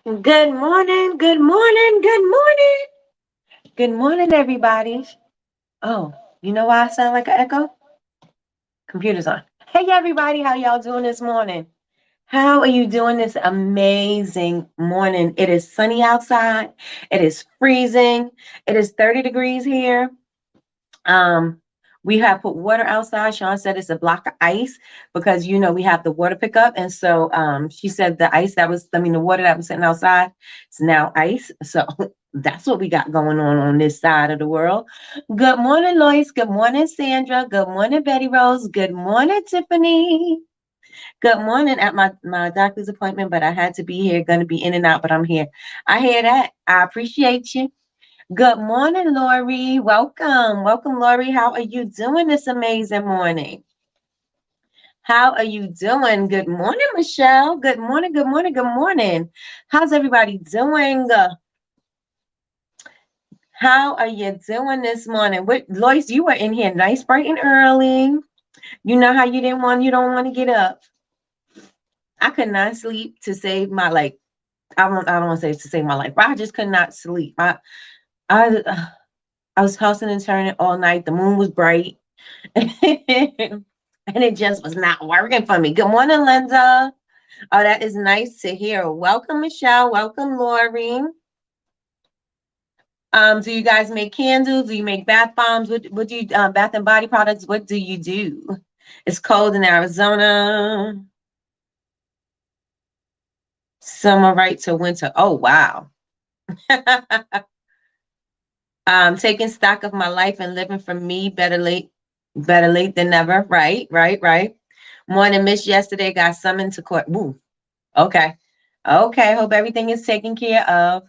Good morning, good morning, good morning. Good morning, everybody. Oh, you know why I sound like an echo? Computer's on. Hey, everybody, how y'all doing this morning? How are you doing this amazing morning? It is sunny outside. It is freezing. It is 30 degrees here. Um, we have put water outside. Sean said it's a block of ice because we have the water pickup, and so she said the water that was sitting outside, it's now ice. So that's what we got going on this side of the world. Good morning, Lois. Good morning, Sandra. Good morning, Betty Rose. Good morning, Tiffany. Good morning at my doctor's appointment, but I had to be here. Going to be in and out, but I'm here. I hear that. I appreciate you. Good morning, Lori. Welcome. Welcome, Lori. How are you doing this amazing morning? How are you doing? Good morning, Michelle. Good morning, good morning, good morning. How's everybody doing? How are you doing this morning? Lois, you were in here nice, bright, and early. You know how you don't want to get up. I could not sleep to save my life. I don't want to say to save my life, but I just could not sleep. I I was tossing and turning all night. The moon was bright. And it just was not working for me. Good morning, Linda. Oh, that is nice to hear. Welcome, Michelle. Welcome, Lori. Do you guys make candles? Do you make bath bombs? What do you bath and body products? What do you do? It's cold in Arizona. Summer right to winter. Oh wow. Taking stock of my life and living for me. Better late than never. Right, right, right. Morning miss yesterday got summoned to court. Woo. Okay. Okay. Hope everything is taken care of.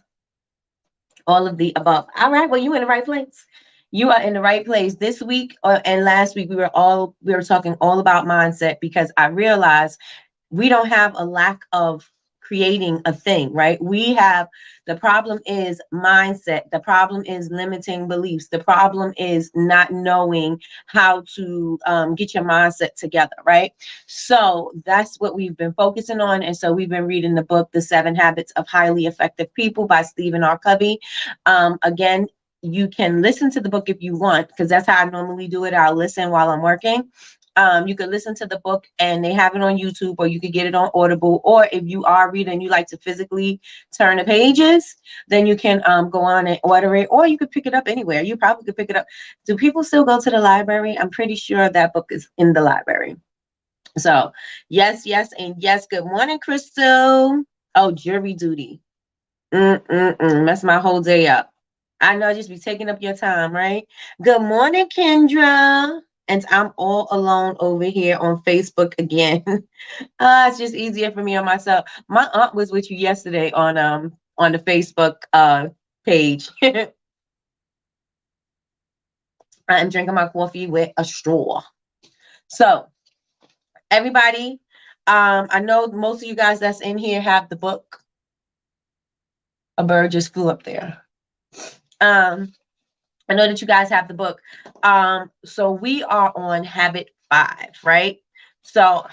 All of the above. All right. Well, you in the right place. You are in the right place this week and last week. We were talking all about mindset because I realized we don't have a lack of creating a thing, right? The problem is mindset. The problem is limiting beliefs. The problem is not knowing how to get your mindset together, right? So that's what we've been focusing on. And so we've been reading the book, The 7 Habits of Highly Effective People by Stephen R. Covey. Again, you can listen to the book if you want, because that's how I normally do it. I'll listen while I'm working. You could listen to the book and they have it on YouTube, or you could get it on Audible. Or if you are reading, you like to physically turn the pages, then you can go on and order it, or you could pick it up anywhere. You probably could pick it up. Do people still go to the library? I'm pretty sure that book is in the library. So yes, yes, and yes. Good morning, Crystal. Oh, jury duty. Mess my whole day up. I know I just be taking up your time, right? Good morning, Kendra. And I'm all alone over here on Facebook again. It's just easier for me on myself. My aunt was with you yesterday on the Facebook page. I'm drinking my coffee with a straw. So everybody, I know most of you guys that's in here have the book. A bird just flew up there. I know that you guys have the book. So we are on habit 5, right? So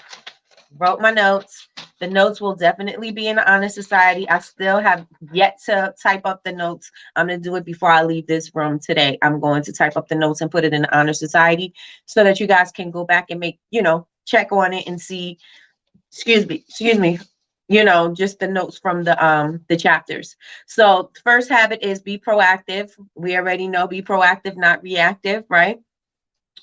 wrote my notes. The notes will definitely be in the Honor Society. I still have yet to type up the notes. I'm going to do it before I leave this room today. I'm going to type up the notes and put it in the Honor Society so that you guys can go back and check on it and see, excuse me, just the notes from the chapters. So the first habit is be proactive. We already know be proactive, not reactive, right?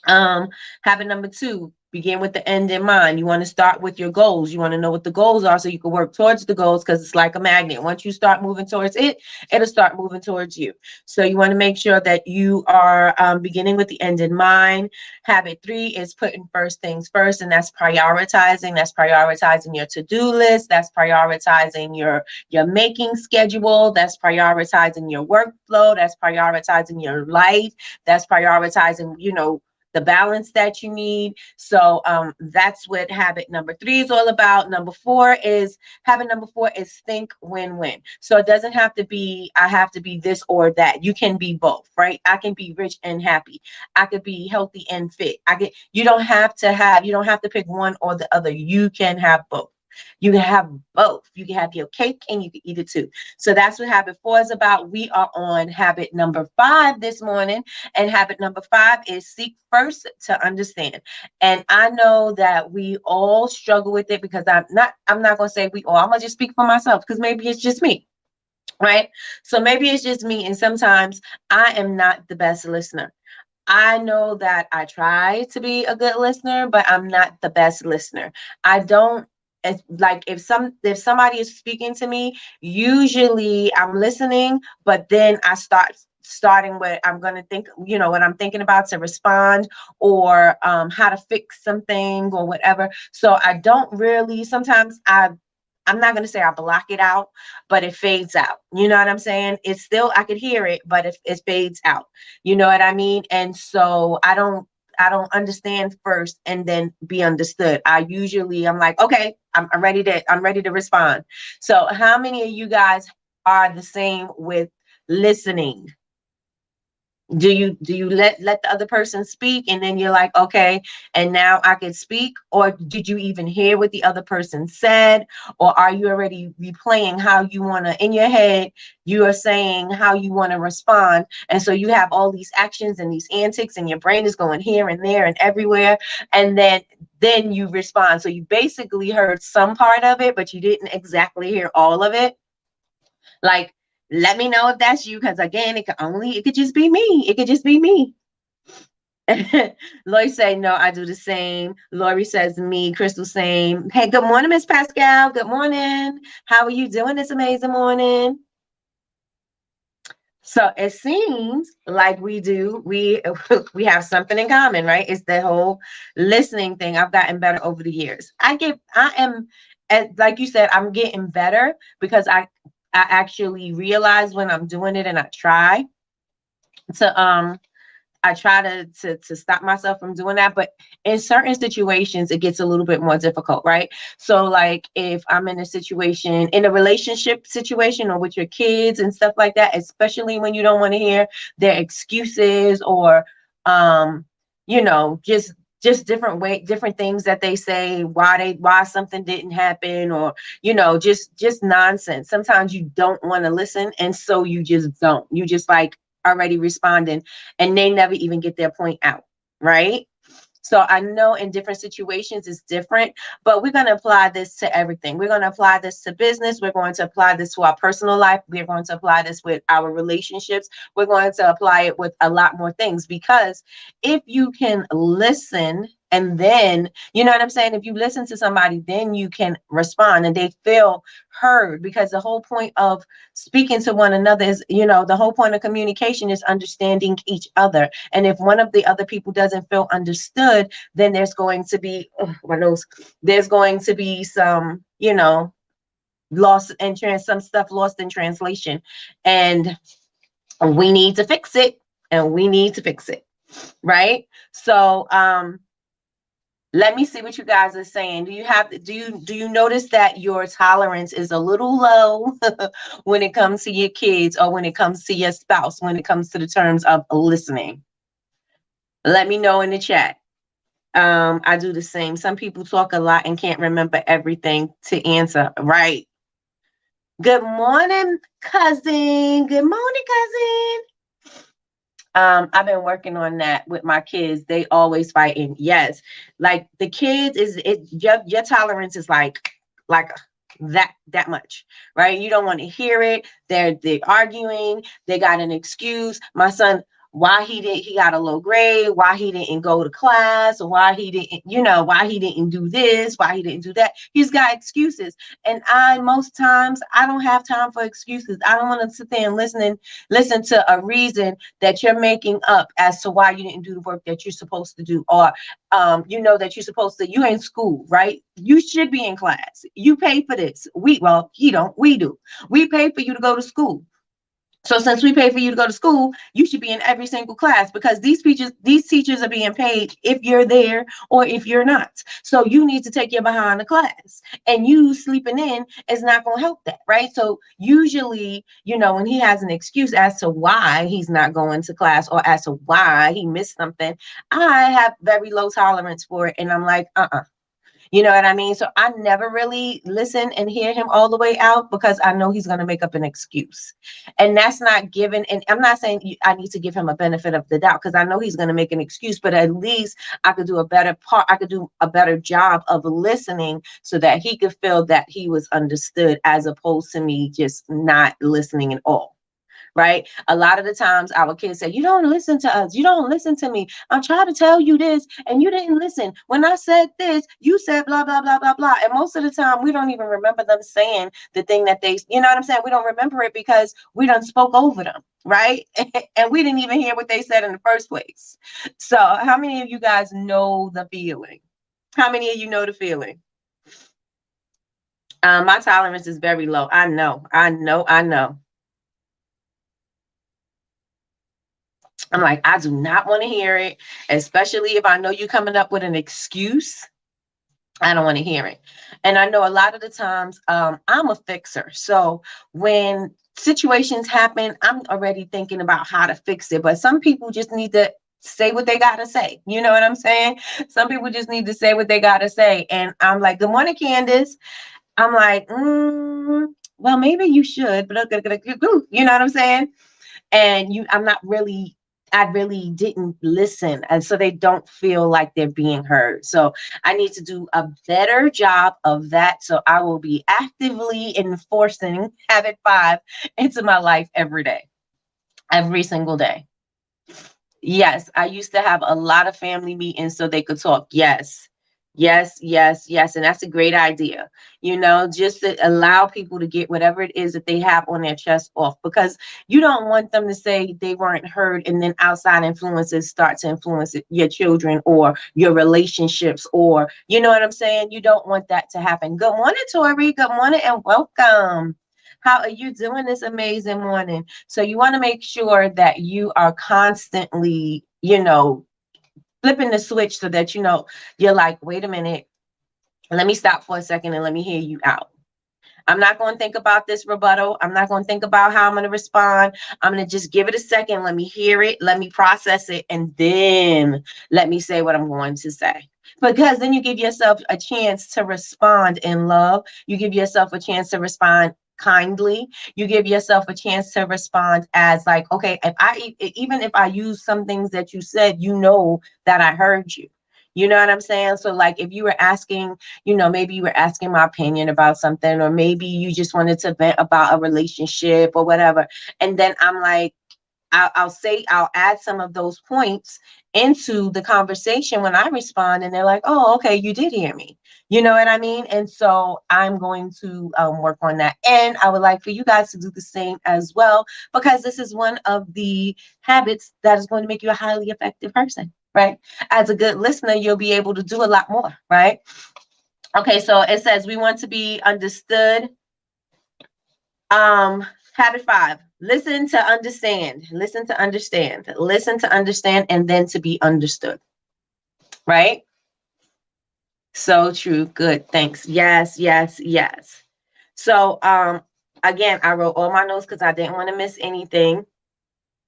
Habit number 2, begin with the end in mind. You want to start with your goals. You want to know what the goals are so you can work towards the goals, because it's like a magnet. Once you start moving towards it, it'll start moving towards you. So you want to make sure that you are beginning with the end in mind. Habit 3 is putting first things first, and that's prioritizing. That's prioritizing your to-do list. That's prioritizing your making schedule. That's prioritizing your workflow. That's prioritizing your life. That's prioritizing, the balance that you need. So that's what habit number 3 is all about. Habit number four is think win-win. So it doesn't have to be, I have to be this or that. You can be both, right? I can be rich and happy. I could be healthy and fit. You don't have to pick one or the other. You can have both. You can have both. You can have your cake and you can eat it too. So that's what habit 4 is about. We are on habit number 5 this morning. And habit number 5 is seek first to understand. And I know that we all struggle with it, because I'm not going to say we all, I'm going to just speak for myself, because maybe it's just me. Right. So maybe it's just me. And sometimes I am not the best listener. I know that I try to be a good listener, but I'm not the best listener. I don't. It's like if somebody is speaking to me, usually I'm listening, but then I starting what I'm going to think, what I'm thinking about to respond, or how to fix something or whatever. So I don't really, sometimes I'm not going to say I block it out, but it fades out. You know what I'm saying? It's still, I could hear it, but it fades out. You know what I mean? And so I don't understand first and then be understood. I'm like, okay, I'm ready to respond. So how many of you guys are the same with listening? Do you let the other person speak, and then you're like, okay, and now I can speak? Or did you even hear what the other person said? Or are you already replaying how you want to, in your head, you are saying how you want to respond, and so you have all these actions and these antics, and your brain is going here and there and everywhere, and then you respond. So you basically heard some part of it, but you didn't exactly hear all of it. Like, let me know if that's you, because again, it could just be me. It could just be me. Lori say, no, I do the same. Lori says me. Crystal, same. Hey, good morning, Miss Pascal. Good morning. How are you doing this amazing morning? So it seems like we we have something in common, right? It's the whole listening thing. I've gotten better over the years. I am, like you said, I'm getting better because I actually realize when I'm doing it, and to I try to stop myself from doing that. But in certain situations, it gets a little bit more difficult, right? So like if I'm in a situation, in a relationship situation, or with your kids and stuff like that, especially when you don't want to hear their excuses, or just different things that they say, why something didn't happen, or just nonsense. Sometimes you don't want to listen, and so you just like already responding, and they never even get their point out, right? So I know in different situations it's different, but we're going to apply this to everything. We're going to apply this to business. We're going to apply this to our personal life. We're going to apply this with our relationships. We're going to apply it with a lot more things, because if you can listen, and then, you know what I'm saying? If you listen to somebody, then you can respond and they feel heard, because the whole point of speaking to one another is, the whole point of communication is understanding each other. And if one of the other people doesn't feel understood, then there's going to be, my nose, there's going to be some, some stuff lost in translation. And we need to fix it. And we need to fix it. Right. So, let me see what you guys are saying. Do you notice that your tolerance is a little low when it comes to your kids, or when it comes to your spouse, when it comes to the terms of listening? Let me know in the chat. I do the same. Some people talk a lot and can't remember everything to answer. Right. Good morning, cousin. Good morning, cousin. I've been working on that with my kids. They always fighting. Yes. Like the kids your tolerance is like that much, right? You don't want to hear it. They're arguing. They got an excuse. My son, why he got a low grade, why he didn't go to class, or why he didn't do this, why he didn't do that. He's got excuses. And most times I don't have time for excuses. I don't want to sit there and listen to a reason that you're making up as to why you didn't do the work that you're supposed to do, or that you're in school, right? You should be in class. You pay for this. We do. We pay for you to go to school. So since we pay for you to go to school, you should be in every single class, because these teachers are being paid if you're there or if you're not. So you need to take your behind the class, and you sleeping in is not going to help that, right? So usually, when he has an excuse as to why he's not going to class, or as to why he missed something, I have very low tolerance for it. And I'm like, You know what I mean? So I never really listen and hear him all the way out because I know he's going to make up an excuse. And that's not given. And I'm not saying I need to give him a benefit of the doubt because I know he's going to make an excuse, but at least I could do a better part. I could do a better job of listening so that he could feel that he was understood as opposed to me just not listening at all. Right? A lot of the times our kids say, you don't listen to us. You don't listen to me. I'm trying to tell you this and you didn't listen. When I said this, you said blah, blah, blah, blah, blah. And most of the time we don't even remember them saying the thing that they, you know what I'm saying? We don't remember it because we done spoke over them. Right? And we didn't even hear what they said in the first place. So how many of you guys know the feeling? How many of you know the feeling? My tolerance is very low. I know. I'm like, I do not want to hear it, especially if I know you're coming up with an excuse. I don't want to hear it. And I know a lot of the times I'm a fixer. So when situations happen, I'm already thinking about how to fix it. But some people just need to say what they got to say. You know what I'm saying? Some people just need to say what they got to say. And I'm like, good morning, Candace. I'm like, well, maybe you should, but you know what I'm saying? And I really didn't listen. And so they don't feel like they're being heard. So I need to do a better job of that. So I will be actively enforcing habit 5 into my life every single day. Yes, I used to have a lot of family meetings so they could talk. Yes. Yes, yes, yes. And that's a great idea. Just to allow people to get whatever it is that they have on their chest off because you don't want them to say they weren't heard and then outside influences start to influence your children or your relationships or, you know what I'm saying? You don't want that to happen. Good morning, Tori. Good morning and welcome. How are you doing this amazing morning? So you want to make sure that you are constantly, flipping the switch so that, you're like, wait a minute, let me stop for a second and let me hear you out. I'm not going to think about this rebuttal. I'm not going to think about how I'm going to respond. I'm going to just give it a second. Let me hear it. Let me process it. And then let me say what I'm going to say. Because then you give yourself a chance to respond in love. You give yourself a chance to respond kindly. You give yourself a chance to respond as like, okay, even if I use some things that you said, that I heard you. You know what I'm saying? So like if you were asking, maybe you were asking my opinion about something, or maybe you just wanted to vent about a relationship or whatever. And then I'm like, I'll add some of those points into the conversation when I respond. And they're like, oh, okay, you did hear me. You know what I mean? And so I'm going to work on that. And I would like for you guys to do the same as well, because this is one of the habits that is going to make you a highly effective person, right? As a good listener, you'll be able to do a lot more, right? Okay, so it says we want to be understood. Habit 5, listen to understand, and then to be understood. Right? So true. Good. Thanks. Yes, yes, yes. So, again, I wrote all my notes because I didn't want to miss anything.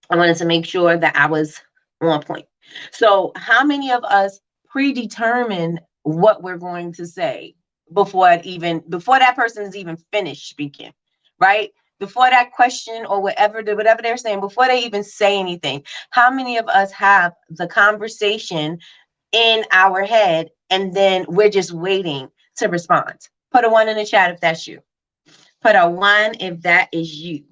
I wanted to make sure that I was on point. So, how many of us predetermine what we're going to say before that person is even finished speaking, right? Before that question or whatever they're saying, before they even say anything, how many of us have the conversation in our head and then we're just waiting to respond? Put a 1 in the chat if that's you. Put a 1 if that is you.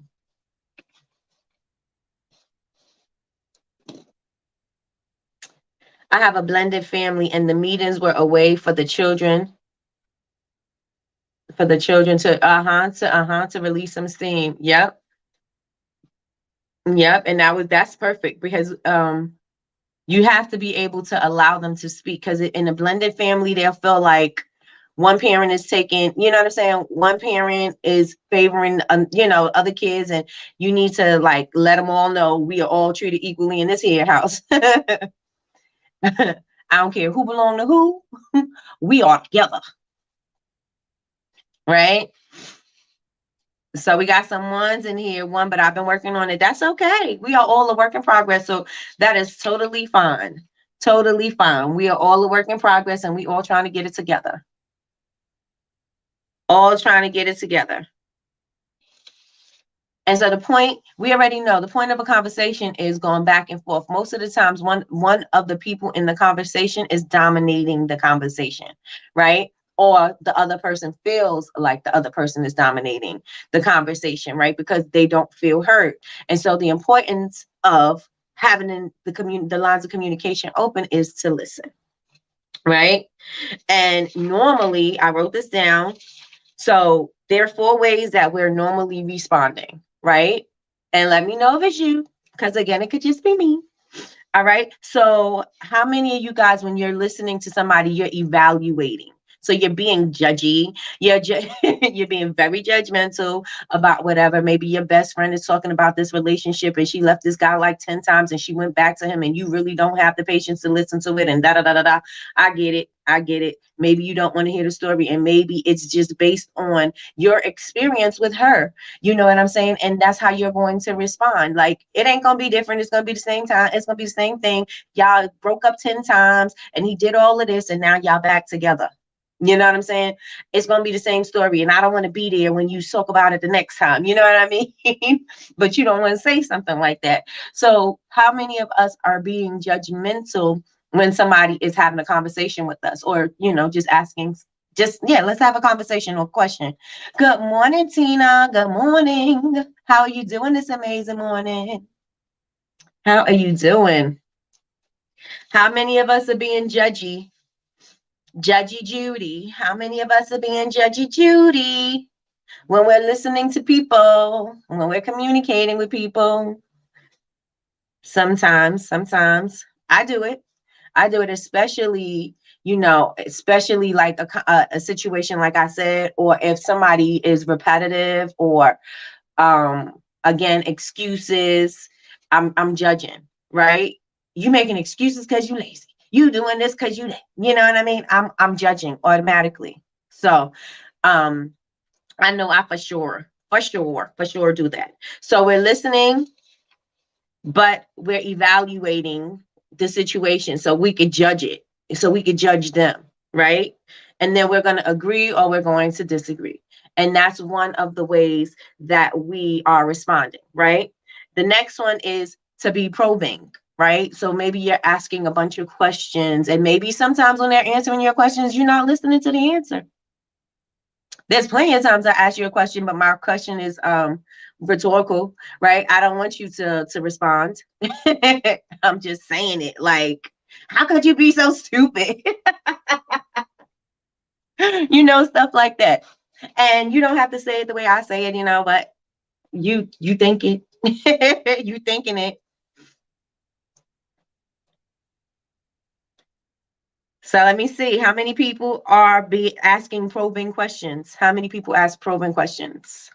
I have a blended family and the meetings were a way for the children to release some steam. Yep. And that's perfect because you have to be able to allow them to speak, because in a blended family they'll feel like one parent is taking, you know what I'm saying? One parent is favoring, other kids, and you need to like let them all know we are all treated equally in this here house. I don't care who belong to who. We are together. Right? So we got some 1s in here, 1, but I've been working on it. That's okay. We are all a work in progress. So that is totally fine. Totally fine. We are all a work in progress and we all trying to get it together. all trying to get it together. And so the point, we already know the point of a conversation is going back and forth. Most of the times, one of the people in the conversation is dominating the conversation, right? Or the other person feels like the other person is dominating the conversation, right? Because they don't feel heard. And so the importance of having the lines of communication open is to listen, right? And normally, I wrote this down. So there are 4 ways that we're normally responding, right? And let me know if it's you, because again, it could just be me. All right. So how many of you guys, when you're listening to somebody, you're evaluating? So you're being judgy. You're being very judgmental about whatever. Maybe your best friend is talking about this relationship and she left this guy like 10 times and she went back to him and you really don't have the patience to listen to it and da da da da da. I get it. I get it. Maybe you don't want to hear the story and maybe it's just based on your experience with her. You know what I'm saying? And that's how you're going to respond. Like, it ain't going to be different. It's going to be the same time. It's going to be the same thing. Y'all broke up 10 times and he did all of this and now y'all back together. You know what I'm saying? It's going to be the same story. And I don't want to be there when you talk about it the next time. You know what I mean? But you don't want to say something like that. So how many of us are being judgmental when somebody is having a conversation with us, or, you know, just asking, let's have a conversation or question. Good morning, Tina. Good morning. How are you doing this amazing morning? How are you doing? How many of us are being judgy? Judgy Judy. How many of us are being judgy Judy when we're listening to people, when we're communicating with people? Sometimes I do it. I do it, especially, you know, especially like a situation, like I said, or if somebody is repetitive or, again, excuses, I'm judging, right? You making excuses because you lazy. You doing this because you know what I mean? I'm judging automatically. So, I know I for sure do that. So we're listening, but we're evaluating the situation so we could judge it, so we could judge them, right? And then we're going to agree or we're going to disagree. And that's one of the ways that we are responding, right? The next one is to be probing, right? So maybe you're asking a bunch of questions, and maybe sometimes when they're answering your questions, you're not listening to the answer. There's plenty of times I ask you a question, but my question is rhetorical, right? I don't want you to respond. I'm just saying it. Like, how could you be so stupid? You know, stuff like that. And you don't have to say it the way I say it, you know, but you think it. You thinking it. So let me see how many people are asking probing questions. How many people ask probing questions?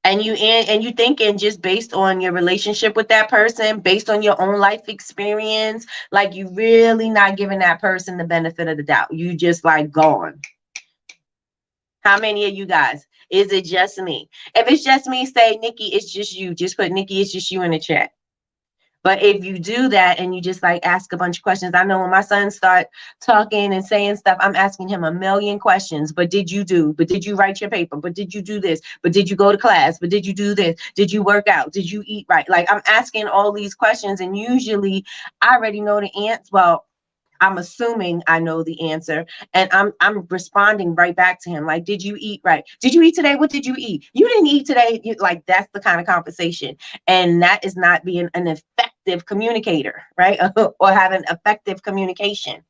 And you thinking just based on your relationship with that person, based on your own life experience, like you really not giving that person the benefit of the doubt. You just like gone. How many of you guys? Is it just me? If it's just me, say Nikki, it's just you. Just put Nikki, it's just you in the chat. But if you do that and you just like ask a bunch of questions, I know when my son start talking and saying stuff, I'm asking him a million questions. But did you do? But did you write your paper? But did you do this? But did you go to class? But did you do this? Did you work out? Did you eat right? Like, I'm asking all these questions, and usually I already know the answer. Well, I'm assuming I know the answer, and I'm responding right back to him. Like, did you eat right? Did you eat today? What did you eat? You didn't eat today. Like, that's the kind of conversation, and that is not being an effective communicator, right? Or having effective communication,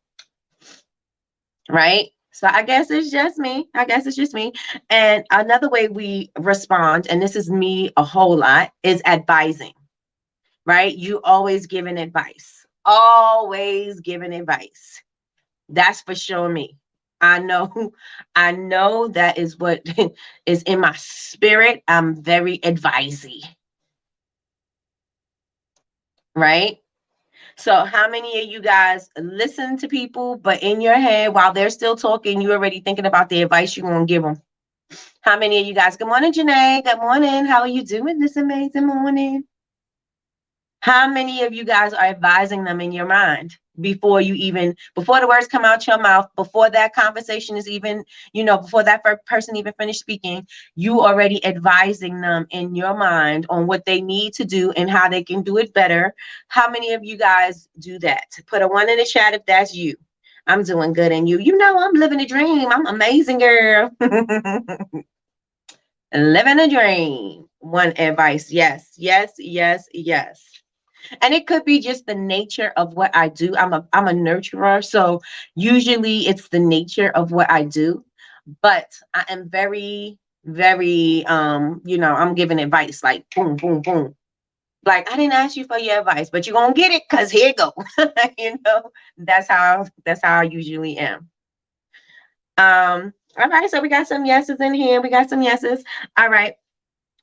right? So I guess it's just me. And another way we respond, and this is me a whole lot, is advising, right? You always giving advice. Always giving advice. That's for sure me. I know, I know that is what is in my spirit. I'm very advisey, right? So how many of you guys listen to people, but in your head, while they're still talking, you're already thinking about the advice you're going to give them? How many of you guys? Good morning, Janae. Good morning. How are you doing this amazing morning? How many of you guys are advising them in your mind? before before the words come out your mouth, before that conversation is even, before that person even finished speaking, you already advising them in your mind on what they need to do and how they can do it better. How many of you guys do that? Put a 1 in the chat if that's you. I'm doing good, and I'm living a dream. I'm amazing, girl. Living a dream. One advice. Yes, yes, yes, yes. And it could be just the nature of what I do. I'm a nurturer, so usually it's the nature of what I do. But I am very, very I'm giving advice like boom, boom, boom. Like, I didn't ask you for your advice, but you're gonna get it because here you go. That's how I usually am. All right, so we got some yeses in here. We got some yeses. All right.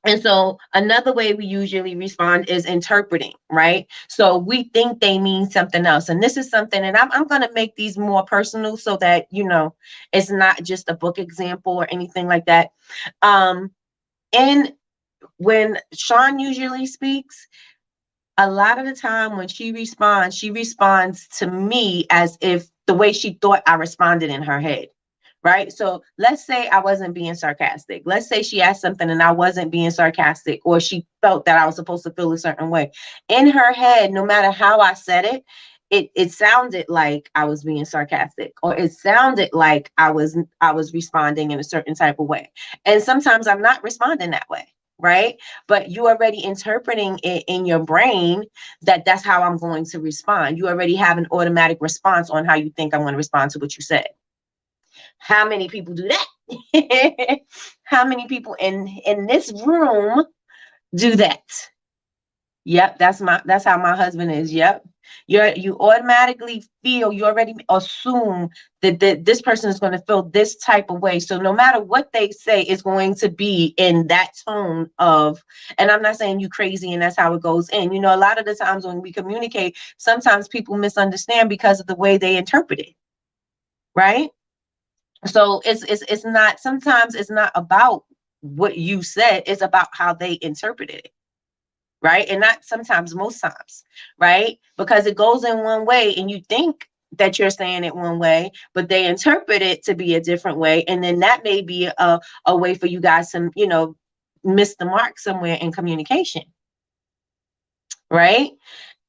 And so another way we usually respond is interpreting, right? So we think they mean something else. And this is something, and I'm going to make these more personal so that, it's not just a book example or anything like that. And when Sean usually speaks, a lot of the time when she responds to me as if the way she thought I responded in her head. Right. So let's say I wasn't being sarcastic. Let's say she asked something and I wasn't being sarcastic, or she felt that I was supposed to feel a certain way. In her head, no matter how I said it, it sounded like I was being sarcastic, or it sounded like I was responding in a certain type of way. And sometimes I'm not responding that way. Right. But you already interpreting it in your brain that's how I'm going to respond. You already have an automatic response on how you think I'm going to respond to what you said. How many people do that? How many people in this room do that? Yep, that's how my husband is. Yep. You automatically you already assume that this person is going to feel this type of way. So no matter what they say, it's going to be in that tone of, and I'm not saying you crazy and that's how it goes in. A lot of the times when we communicate, sometimes people misunderstand because of the way they interpret it. Right? So it's not, sometimes it's not about what you said, it's about how they interpreted it. Right. And not sometimes, most times, right? Because it goes in one way and you think that you're saying it one way, but they interpret it to be a different way. And then that may be a way for you guys to, miss the mark somewhere in communication. Right.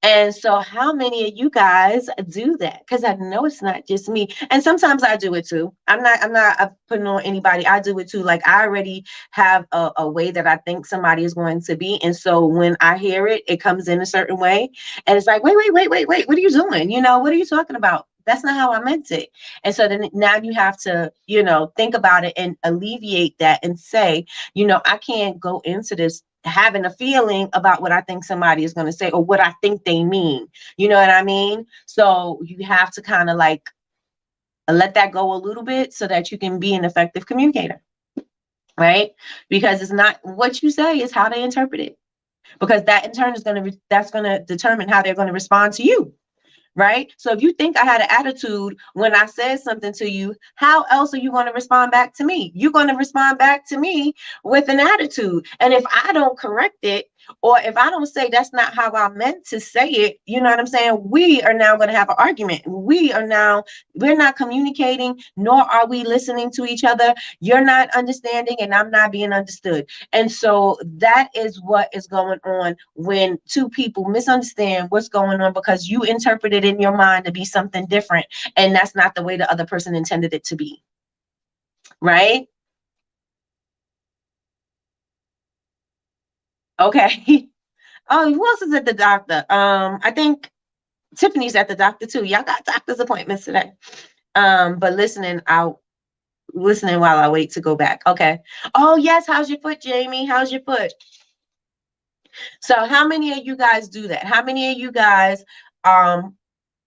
And so how many of you guys do that? Because I know it's not just me. And sometimes I do it too. I'm not putting on anybody. I do it too. Like, I already have a way that I think somebody is going to be. And so when I hear it, it comes in a certain way. And it's like, wait, what are you doing? What are you talking about? That's not how I meant it. And so then now you have to, think about it and alleviate that and say, I can't go into this having a feeling about what I think somebody is going to say or what I think they mean. You know what I mean? So you have to kind of like let that go a little bit so that you can be an effective communicator. Right? Because it's not what you say, is how they interpret it. Because that in turn is that's going to determine how they're going to respond to you. Right? So if you think I had an attitude when I said something to you, how else are you going to respond back to me? You're going to respond back to me with an attitude. And if I don't correct it, or if I don't say that's not how I meant to say it, you know what I'm saying? We are now going to have an argument. We're not communicating, nor are we listening to each other. You're not understanding and I'm not being understood. And so that is what is going on when two people misunderstand what's going on because you interpret it in your mind to be something different. And that's not the way the other person intended it to be. Right? Okay. Oh, who else is at the doctor? I think Tiffany's at the doctor too. Y'all got doctor's appointments today. But listening while I wait to go back. Okay. Oh yes, how's your foot, Jamie? How's your foot? So how many of you guys do that? How many of you guys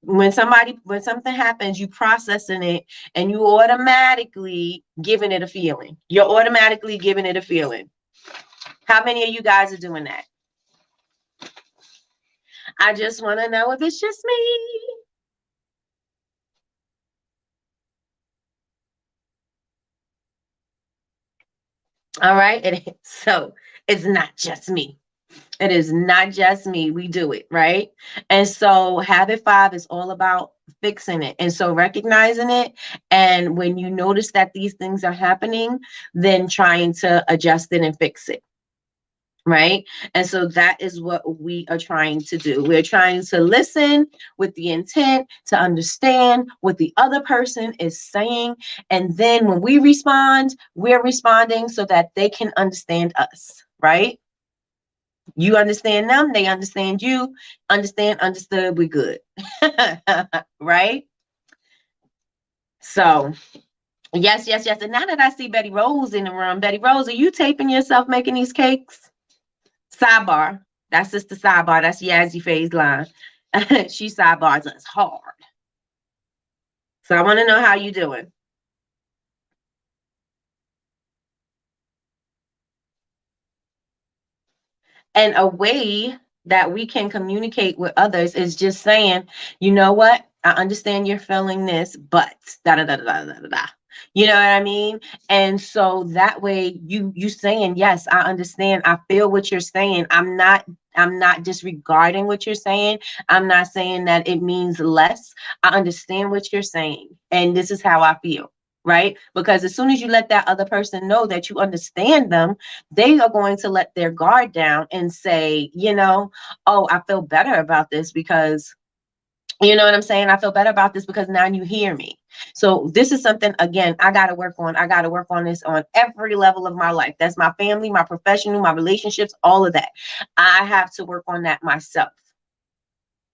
when something happens, you processing it and you automatically giving it a feeling. You're automatically giving it a feeling. How many of you guys are doing that? I just want to know if it's just me. All right. So it's not just me. It is not just me. We do it, right? And so habit 5 is all about fixing it. And so recognizing it. And when you notice that these things are happening, then trying to adjust it and fix it. Right. And so that is what we are trying to do. We're trying to listen with the intent to understand what the other person is saying. And then when we respond, we're responding so that they can understand us. Right. You understand them, they understand you. Understand, understood, we good. Right? So, yes, yes, yes. And now that I see Betty Rose in the room, Betty Rose, are you taping yourself making these cakes? Sidebar. That's Sister Sidebar. That's Yazzie Faye's line. She sidebars us hard. So I want to know how you doing. And a way that we can communicate with others is just saying, you know what? I understand you're feeling this, but da da da da da da da. You know what I mean? And so that way you saying, yes, I understand. I feel what you're saying. I'm not disregarding what you're saying. I'm not saying that it means less. I understand what you're saying. And this is how I feel. Right? Because as soon as you let that other person know that you understand them, they are going to let their guard down and say, oh, I feel better about this because, you know what I'm saying? I feel better about this because now you hear me. So this is something, again, I got to work on. I got to work on this on every level of my life. That's my family, my professional, my relationships, all of that. I have to work on that myself.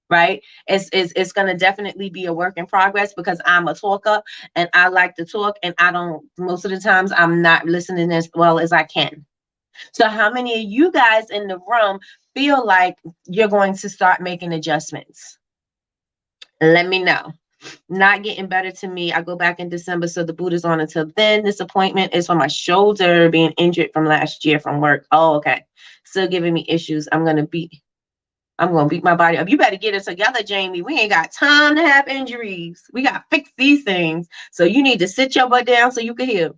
Right? It's going to definitely be a work in progress because I'm a talker and I like to talk, and I don't, most of the times I'm not listening as well as I can. So how many of you guys in the room feel like you're going to start making adjustments? Let me know. Not getting better to me. I go back in December, so the boot is on until then. This appointment is for my shoulder being injured from last year from work. Oh, okay. Still giving me issues. I'm gonna beat my body up. You better get it together, Jamie. We ain't got time to have injuries. We got to fix these things. So you need to sit your butt down so you can heal.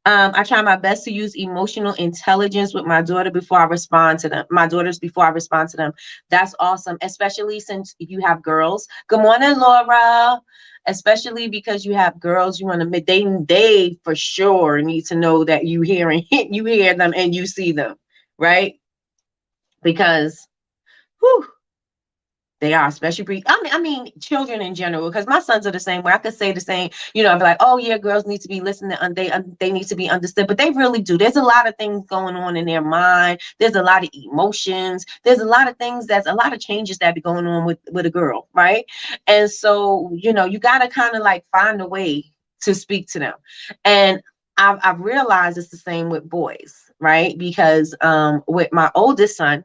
I try my best to use emotional intelligence with my daughter before I respond to them. My daughters before I respond to them. That's awesome, especially since you have girls. Good morning, Laura. Especially because you have girls, you want to they for sure need to know that you hear them and you see them, right? Because, whew, they are, especially I mean, children in general, because my sons are the same way. I could say the same, I'd be like, oh yeah, girls need to be listening, and they need to be understood, but they really do. There's a lot of things going on in their mind. There's a lot of emotions. There's a lot of things a lot of changes that be going on with a girl, right? And so, you got to kind of like find a way to speak to them. And I've realized it's the same with boys, right? Because with my oldest son,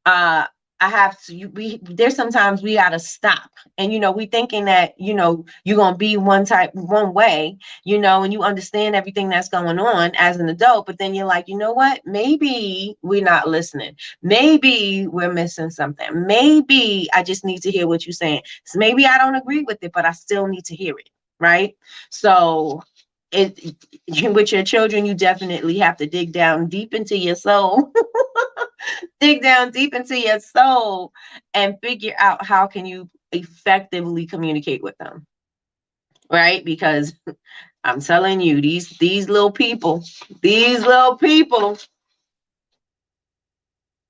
I have to, there's sometimes we gotta stop. And, we thinking that, you're going to be one way, and you understand everything that's going on as an adult. But then you're like, you know what? Maybe we're not listening. Maybe we're missing something. Maybe I just need to hear what you're saying. So maybe I don't agree with it, but I still need to hear it. Right. So with your children, you definitely have to dig down deep into your soul. Dig down deep into your soul and figure out how can you effectively communicate with them, right? Because I'm telling you, these little people.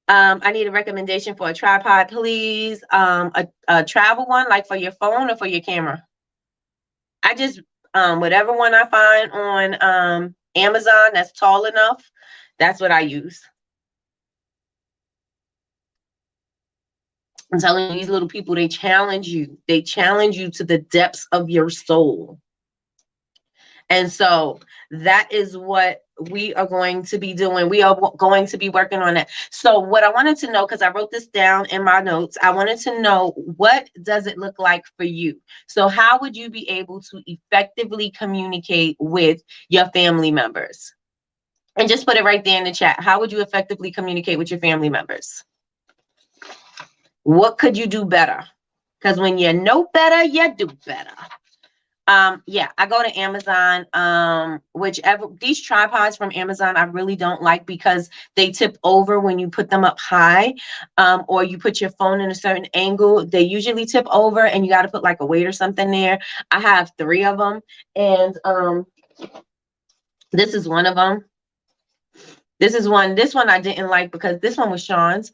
I need a recommendation for a tripod, please. A travel one, like for your phone or for your camera. I just whatever one I find on Amazon that's tall enough, that's what I use. I'm telling you, these little people, they challenge you. They challenge you to the depths of your soul. And so that is what we are going to be doing. We are going to be working on it. So what I wanted to know, because I wrote this down in my notes, I wanted to know, what does it look like for you? So how would you be able to effectively communicate with your family members? And just put it right there in the chat. How would you effectively communicate with your family members? What could you do better? Because when you know better, you do better. Yeah, I go to Amazon. Whichever, these tripods from Amazon I really don't like because they tip over when you put them up high, or you put your phone in a certain angle. They usually tip over and you got to put like a weight or something there. I have 3 of them, and this is one of them. This one I didn't like because this one was Sean's,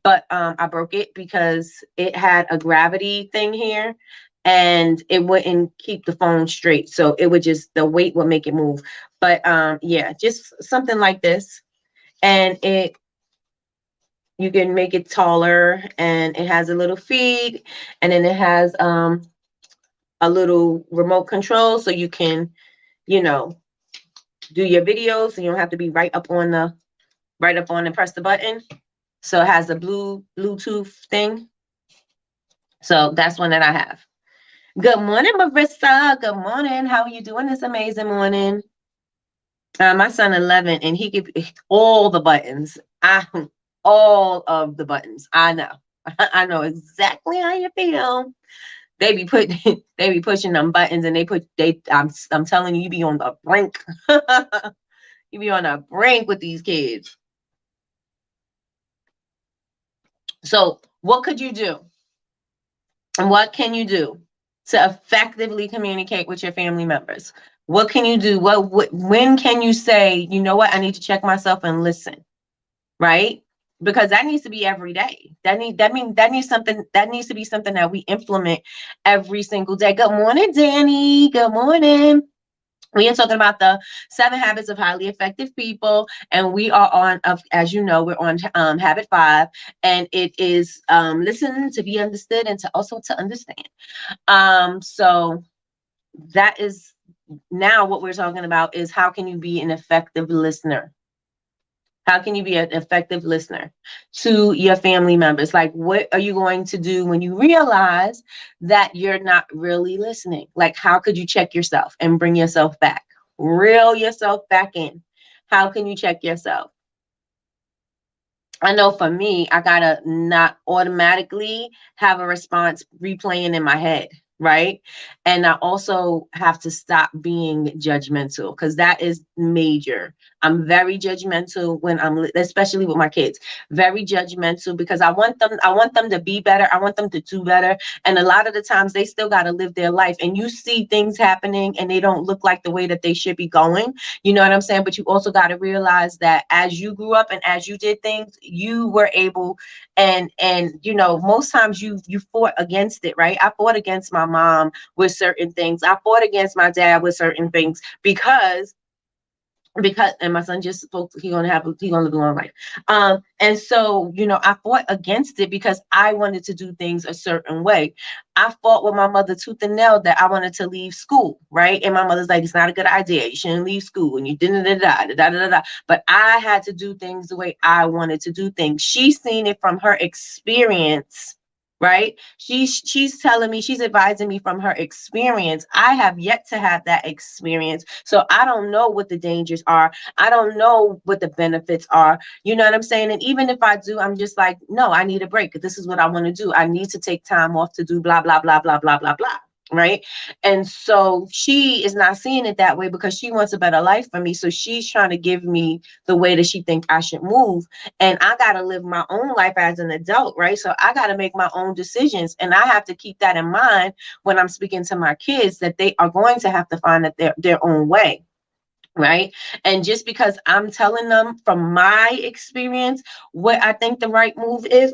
but I broke it because it had a gravity thing here and it wouldn't keep the phone straight. So it would just, the weight would make it move. But yeah, just something like this. And you can make it taller, and it has a little feed, and then it has a little remote control so you can, you know, do your videos, and you don't have to be right up on and press the button. So it has a Bluetooth thing. So that's one that I have. Good morning, Marissa. Good morning. How are you doing this amazing morning? My son 11, and he can all the buttons. All of the buttons. I know. I know exactly how you feel. They be they be pushing them buttons, and I'm telling you, you be on the brink. You be on the brink with these kids. So what could you do? And what can you do to effectively communicate with your family members? What can you do? When can you say, you know what, I need to check myself and listen, right? Because that needs to be every day. That needs to be something that we implement every single day. Good morning, Danny. Good morning. We are talking about the 7 habits of highly effective people, and we are on, as you know, we're on habit 5, and it is listen to be understood and to also to understand. So that is now what we're talking about is how can you be an effective listener? How can you be an effective listener to your family members? Like, what are you going to do when you realize that you're not really listening? Like, how could you check yourself and bring yourself back? Reel yourself back in. How can you check yourself? I know for me, I gotta not automatically have a response replaying in my head, right? And I also have to stop being judgmental because that is major. I'm very judgmental when especially with my kids, very judgmental because I want them to be better. I want them to do better. And a lot of the times they still got to live their life. And you see things happening and they don't look like the way that they should be going. You know what I'm saying? But you also got to realize that as you grew up and as you did things, you were able, and you know, most times you fought against it, right? I fought against my mom with certain things. I fought against my dad with certain things because and my son just spoke, he gonna live a long life. And so, you know, I fought against it because I wanted to do things a certain way. I fought with my mother tooth and nail that I wanted to leave school, right? And my mother's like, it's not a good idea, you shouldn't leave school, and you didn't but I had to do things the way I wanted to do things. She's seen it from her experience, right? She's telling me, she's advising me from her experience. I have yet to have that experience, so I don't know what the dangers are. I don't know what the benefits are. You know what I'm saying? And even if I do, I'm just like, no, I need a break. This is what I want to do. I need to take time off to do blah blah blah blah blah blah blah, right? And so she is not seeing it that way because she wants a better life for me. So she's trying to give me the way that she thinks I should move. And I got to live my own life as an adult, right? So I got to make my own decisions. And I have to keep that in mind when I'm speaking to my kids, that they are going to have to find their own way. Right. And just because I'm telling them from my experience what I think the right move is,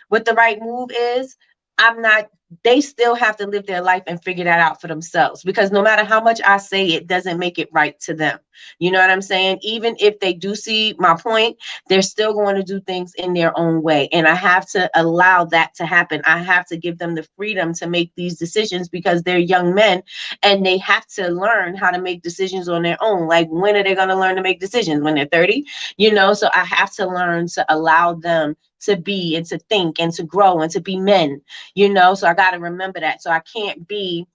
what the right move is, I'm not, they still have to live their life and figure that out for themselves, because no matter how much I say, it doesn't make it right to them. You know what I'm saying? Even if they do see my point, they're still going to do things in their own way. And I have to allow that to happen. I have to give them the freedom to make these decisions because they're young men and they have to learn how to make decisions on their own. Like, when are they going to learn to make decisions? When they're 30, you know? So I have to learn to allow them to be and to think and to grow and to be men, you know? So I got to remember that. So I can't be,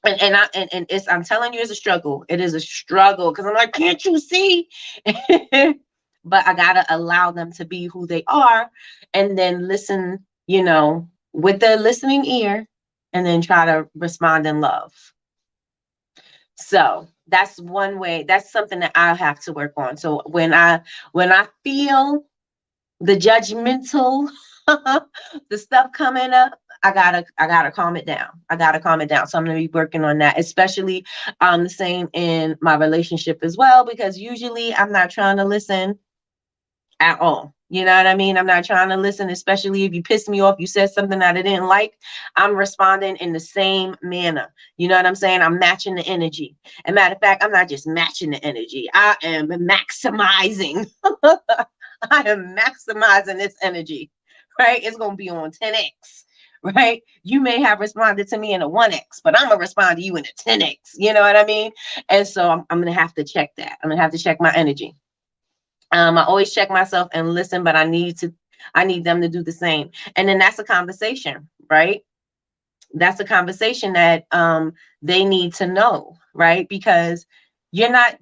and it's, I'm telling you, it's a struggle. It is a struggle because I'm like, can't you see? But I got to allow them to be who they are and then listen, you know, with the listening ear, and then try to respond in love. So that's one way. That's something that I have to work on. So when I feel the judgmental the stuff coming up, I gotta calm it down. I gotta calm it down. So I'm gonna be working on that, especially the same in my relationship as well, because usually I'm not trying to listen at all. You know what I mean? I'm not trying to listen, especially if you pissed me off, you said something that I didn't like. I'm responding in the same manner. You know what I'm saying? I'm matching the energy. And matter of fact, I'm not just matching the energy, I am maximizing. I am maximizing this energy, right? It's going to be on 10x, right? You may have responded to me in a 1x, but I'm going to respond to you in a 10x. You know what I mean? And so I'm going to have to check that. I'm going to have to check my energy. I always check myself and listen, but I need them to do the same. And then that's a conversation, right? That's a conversation that they need to know, right? Because you're not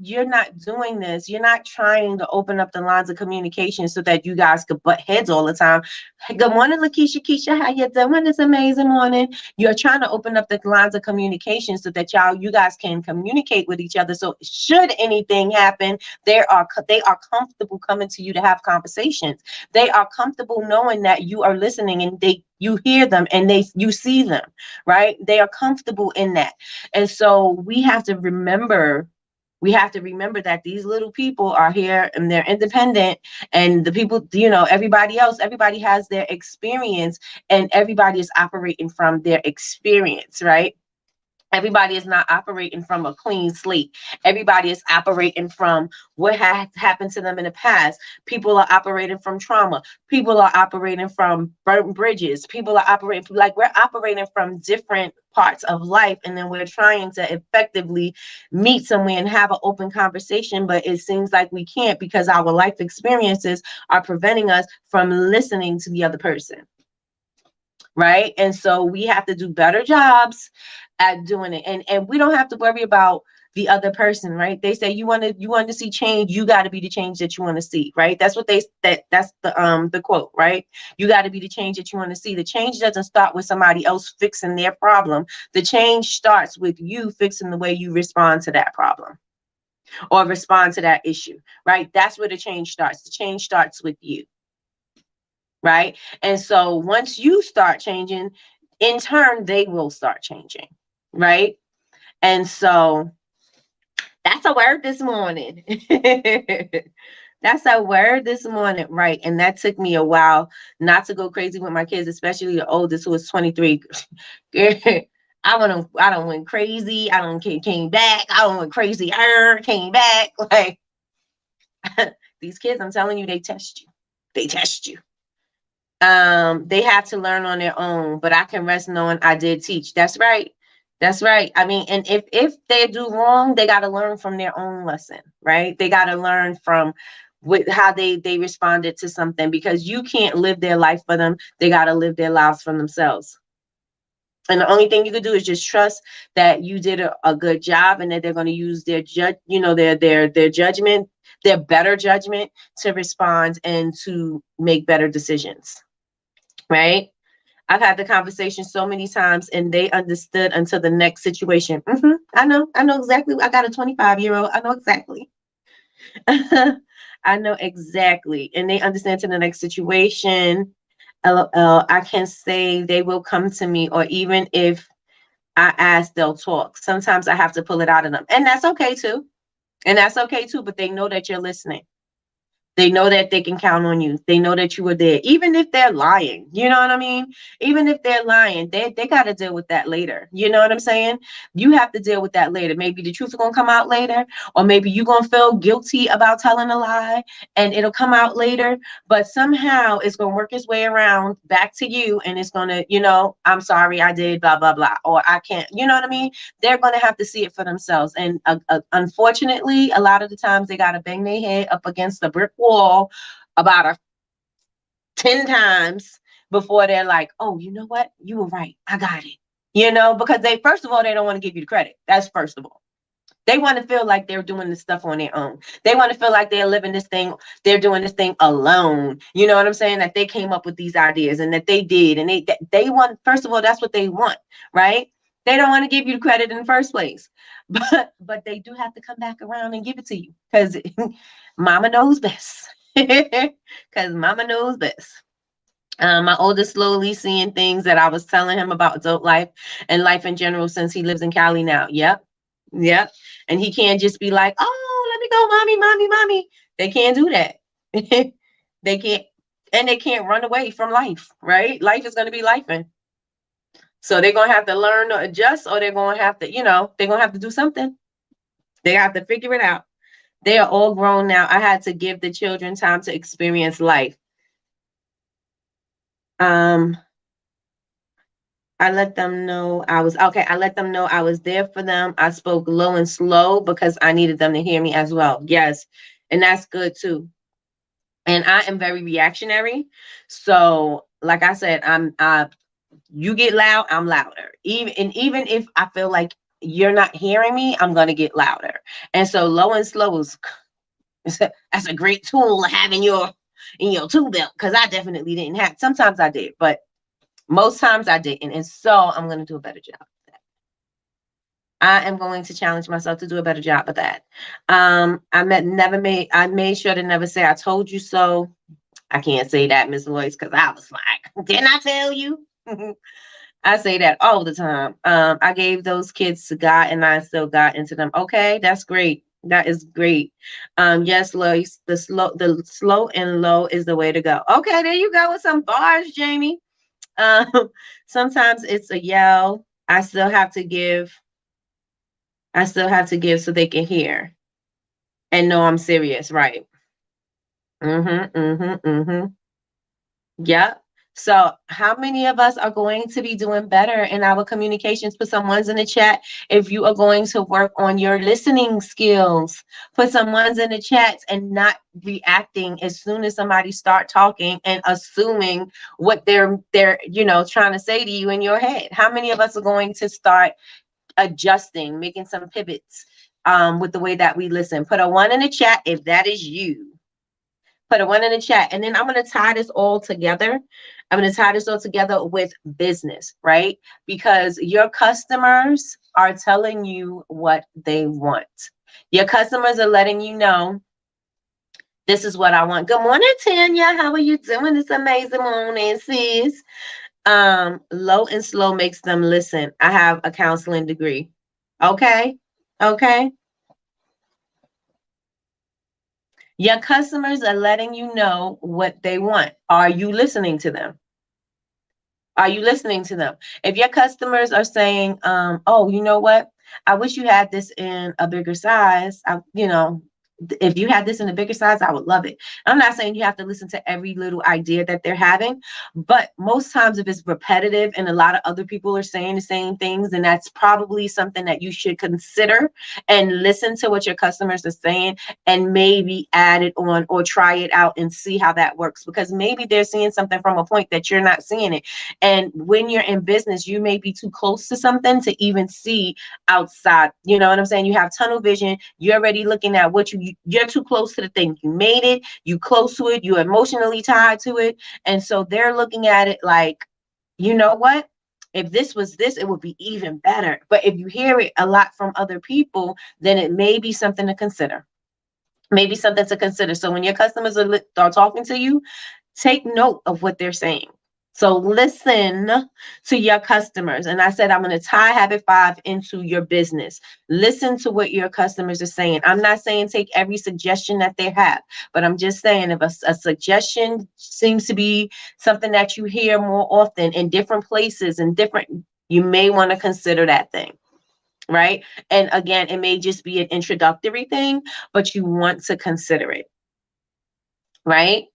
doing this. You're not trying to open up the lines of communication so that you guys could butt heads all the time. Hey, good morning, Lakeisha. Keisha, how you doing? This amazing morning. You're trying to open up the lines of communication so that you guys can communicate with each other. So should anything happen, they are comfortable coming to you to have conversations. They are comfortable knowing that you are listening and you hear them and you see them, right? They are comfortable in that. And so we have to remember that these little people are here and they're independent, and the people, everybody has their experience, and everybody is operating from their experience, right? Everybody is not operating from a clean slate. Everybody is operating from what has happened to them in the past. People are operating from trauma. People are operating from burnt bridges. People are operating, like, we're operating from different parts of life. And then we're trying to effectively meet somewhere and have an open conversation. But it seems like we can't, because our life experiences are preventing us from listening to the other person. Right. And so we have to do better jobs at doing it. And we don't have to worry about the other person, right? They say you want to see change, you got to be the change that you want to see, right? That's what that's the quote, right? You got to be the change that you want to see. The change doesn't start with somebody else fixing their problem. The change starts with you fixing the way you respond to that problem or respond to that issue, right? That's where the change starts. The change starts with you. Right. And so once you start changing, in turn, they will start changing. Right. And so that's a word this morning. That's a word this morning. Right. And that took me a while not to go crazy with my kids, especially the oldest, who was 23. I don't went crazy. I don't came back. I don't went crazy. Came back. Like these kids, I'm telling you, they test you. They test you. They have to learn on their own, but I can rest knowing I did teach. That's right. That's right. I mean, and if they do wrong, they got to learn from their own lesson, right? They got to learn from how they responded to something, because you can't live their life for them. They got to live their lives for themselves. And the only thing you could do is just trust that you did a good job, and that they're going to use their their judgment, their better judgment, to respond and to make better decisions. Right? I've had the conversation so many times, and they understood until the next situation. I know exactly. I got a 25-year-old. I know exactly. I know exactly. And they understand to the next situation. I can say they will come to me, or even if I ask, they'll talk. Sometimes I have to pull it out of them. And that's okay too. But they know that you're listening. They know that they can count on you. They know that you were there, even if they're lying. You know what I mean? Even if they're lying, they got to deal with that later. You know what I'm saying? You have to deal with that later. Maybe the truth is going to come out later, or maybe you're going to feel guilty about telling a lie and it'll come out later. But somehow it's going to work its way around back to you, and it's going to, I'm sorry, I did blah, blah, blah, or I can't. You know what I mean? They're going to have to see it for themselves. And unfortunately, a lot of the times they got to bang their head up against the brick wall about 10 times before they're like, oh, you know what? You were right. I got it. Because first of all, they don't want to give you the credit. That's first of all. They want to feel like they're doing this stuff on their own. They want to feel like they're living this thing. They're doing this thing alone. You know what I'm saying? That they came up with these ideas and that they did. And they want, first of all, that's what they want, right? They don't want to give you the credit in the first place. But they do have to come back around and give it to you because mama knows best. Because mama knows best. My oldest slowly seeing things that I was telling him about adult life and life in general since he lives in Cali now. Yep. Yep. And he can't just be like, oh, let me go, mommy, mommy, mommy. They can't do that. They can't, and they can't run away from life, right? Life is going to be life. So they're going to have to learn to adjust, or they're going to have to, they're going to have to do something. They have to figure it out. They are all grown now. I had to give the children time to experience life. I let them know I was okay. I let them know I was there for them. I spoke low and slow because I needed them to hear me as well. Yes. And that's good too. And I am very reactionary. So, like I said, you get loud, I'm louder. Even if I feel like you're not hearing me, I'm gonna get louder. And so low and slow is that's a great tool to have in your tool belt, because I definitely didn't have. Sometimes I did, but most times I didn't. And so I'm going to do a better job of that. I am going to challenge myself to do a better job of that. I made sure to never say I told you so. I can't say that, Miss Lois, because I was like, didn't I tell you? I say that all the time. I gave those kids to God and I still got into them. Okay, that's great. That is great. Yes, Lois, the slow and low is the way to go. Okay, there you go with some bars, Jamie. Um, Sometimes it's a yell. I still have to give. I still have to give so they can hear and know I'm serious, right? Mm-hmm. Mm-hmm. Mm-hmm. Yep. So, how many of us are going to be doing better in our communications? Put some ones in the chat if you are going to work on your listening skills. Put some ones in the chats and not reacting as soon as somebody start talking and assuming what they're trying to say to you in your head. How many of us are going to start adjusting, making some pivots with the way that we listen? Put a one in the chat if that is you. Put a one in the chat. And then I'm going to tie this all together. I'm going to tie this all together with business, right? Because your customers are telling you what they want. Your customers are letting you know, this is what I want. Good morning, Tanya. How are you doing this amazing morning, sis? Low and slow makes them listen. I have a counseling degree. Okay. Okay. Your customers are letting you know what they want. Are you listening to them? Are you listening to them? If your customers are saying, oh, you know what? I wish you had this in a bigger size. If you had this in a bigger size, I would love it. I'm not saying you have to listen to every little idea that they're having, but most times if it's repetitive and a lot of other people are saying the same things, then that's probably something that you should consider and listen to what your customers are saying and maybe add it on or try it out and see how that works, because maybe they're seeing something from a point that you're not seeing it. And when you're in business, you may be too close to something to even see outside. You know what I'm saying? You have tunnel vision. You're already looking at what you're too close to the thing. You made it, you close to it, you're emotionally tied to it. And so they're looking at it like, you know what? If this was this, it would be even better. But if you hear it a lot from other people, then it may be something to consider. Maybe something to consider. So when your customers are talking to you, take note of what they're saying. So listen to your customers. And I said, I'm going to tie habit 5 into your business. Listen to what your customers are saying. I'm not saying take every suggestion that they have, but I'm just saying if a suggestion seems to be something that you hear more often in different places and you may want to consider that thing. Right. And again, it may just be an introductory thing, but you want to consider it. Right.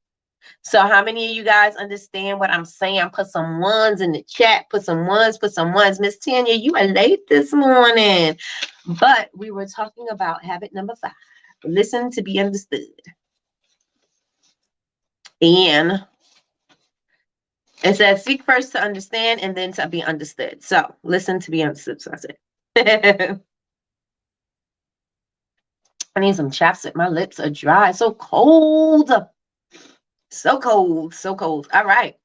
So how many of you guys understand what I'm saying? Put some ones in the chat. Put some ones. Miss Tanya, you are late this morning. But we were talking about habit number 5. Listen to be understood. And it says seek first to understand and then to be understood. So listen to be understood. So I said. I need some chapstick. My lips are dry. So cold. So cold. So cold. All right.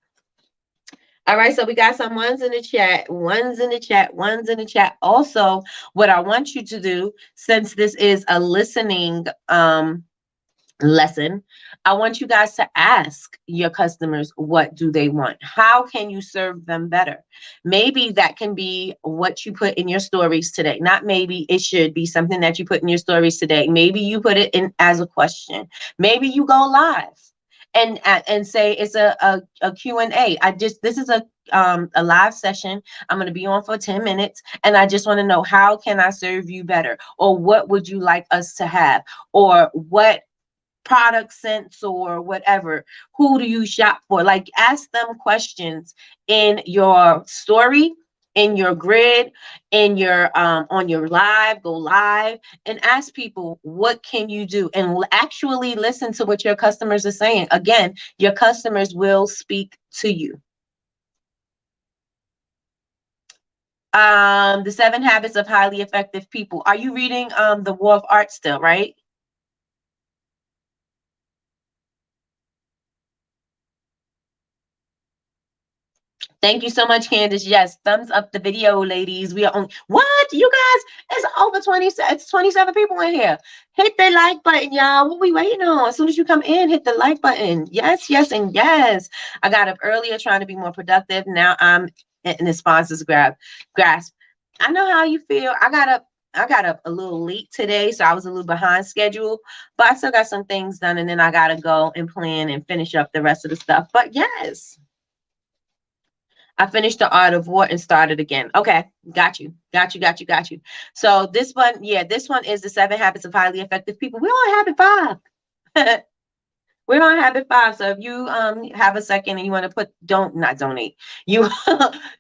All right, so we got some ones in the chat, ones in the chat, ones in the chat. Also, what I want you to do, since this is a listening lesson, I want you guys to ask your customers, what do they want? How can you serve them better? Maybe that can be what you put in your stories today. Not maybe, it should be something that you put in your stories today. Maybe you put it in as a question. Maybe you go live and say it's a Q&A. This is a live session. I'm going to be on for 10 minutes, and I just want to know, how can I serve you better? Or what would you like us to have? Or what product sense or whatever, who do you shop for? Like, ask them questions in your story, in your grid, in your on your live, go live, and ask people, what can you do? And actually listen to what your customers are saying. Again, your customers will speak to you. The 7 Habits of Highly Effective People. Are you reading the War of Art still, right? Thank you so much, Candace. Yes, thumbs up the video, ladies. We are on what? You guys, it's over 20, it's 27 people in here. Hit the like button, y'all. What we waiting on? As soon as you come in, hit the like button. Yes, yes, and yes. I got up earlier trying to be more productive. Now I'm in the sponsors grasp. I know how you feel. I got up a little late today, so I was a little behind schedule, but I still got some things done, and then I gotta go and plan and finish up the rest of the stuff. But yes. I finished the Art of War and started again. Okay, got you, got you, got you, got you. So this one, yeah, this one is the 7 Habits of Highly Effective People. We're on habit 5. We're on habit 5. So if you have a second and you want to don't not donate. You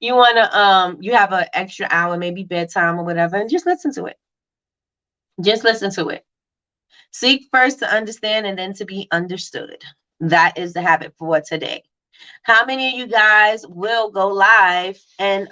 you want to you have an extra hour, maybe bedtime or whatever, and just listen to it. Just listen to it. Seek first to understand and then to be understood. That is the habit for today. How many of you guys will go live and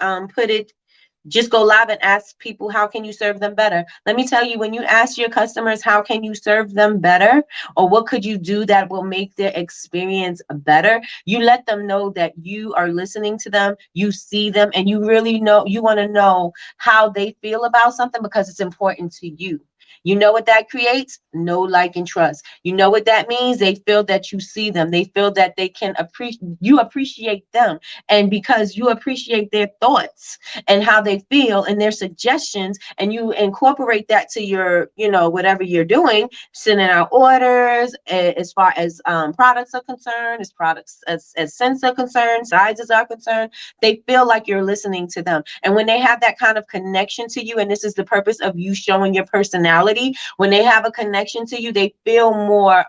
just go live and ask people, how can you serve them better? Let me tell you, when you ask your customers, how can you serve them better? Or what could you do that will make their experience better? You let them know that you are listening to them, you see them, and you really know, you want to know how they feel about something because it's important to you. You know what that creates? Know, like, and trust. You know what that means? They feel that you see them. They feel that they can appreciate them. And because you appreciate their thoughts and how they feel and their suggestions, and you incorporate that to your, whatever you're doing, sending out orders, as far as products are concerned, as products as scents are concerned, sizes are concerned, they feel like you're listening to them. And when they have that kind of connection to you, and this is the purpose of you showing your personality, when they have a connection to you, they feel more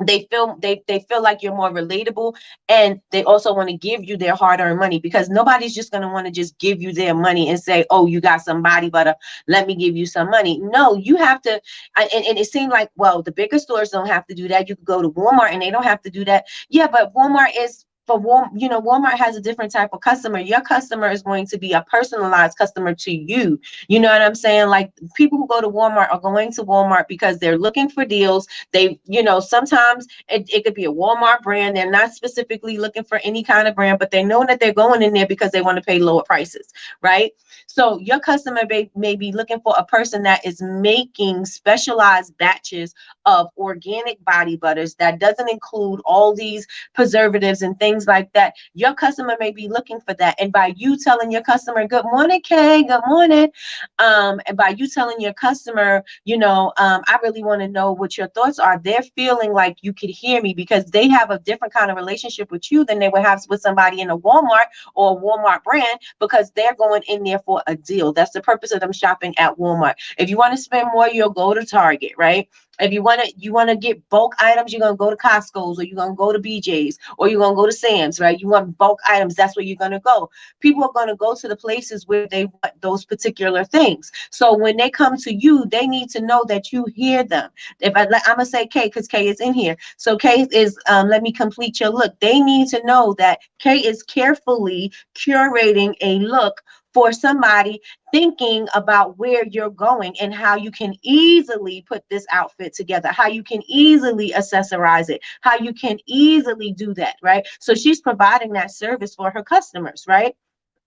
they feel like you're more relatable, and they also want to give you their hard-earned money, because nobody's just going to want to just give you their money and say, oh, you got some body butter, let me give you some money. No, you have to. And it seemed like, well, the bigger stores don't have to do that. You could go to Walmart and they don't have to do that. Yeah, but Walmart is for Walmart has a different type of customer. Your customer is going to be a personalized customer to you. You know what I'm saying? Like, people who go to Walmart are going to Walmart because they're looking for deals. They, sometimes it could be a Walmart brand. They're not specifically looking for any kind of brand, but they know that they're going in there because they want to pay lower prices, right? So your customer may be looking for a person that is making specialized batches of organic body butters that doesn't include all these preservatives and things like that. Your customer may be looking for that. And by you telling your customer, good morning, Kay, good morning. And by you telling your customer, I really want to know what your thoughts are, they're feeling like you could hear me, because they have a different kind of relationship with you than they would have with somebody in a Walmart or a Walmart brand, because they're going in there for a deal. That's the purpose of them shopping at Walmart. If you want to spend more, you'll go to Target, right? If you want to get bulk items, you're going to go to Costco's, or you're going to go to BJ's, or you're going to go to Sam's, right? You want bulk items, that's where you're going to go. People are going to go to the places where they want those particular things. So when they come to you, they need to know that you hear them. I'm going to say Kay, because Kay is in here. So Kay is, let me complete your look. They need to know that Kay is carefully curating a look for somebody thinking about where you're going and how you can easily put this outfit together, how you can easily accessorize it, how you can easily do that, right? So she's providing that service for her customers, right?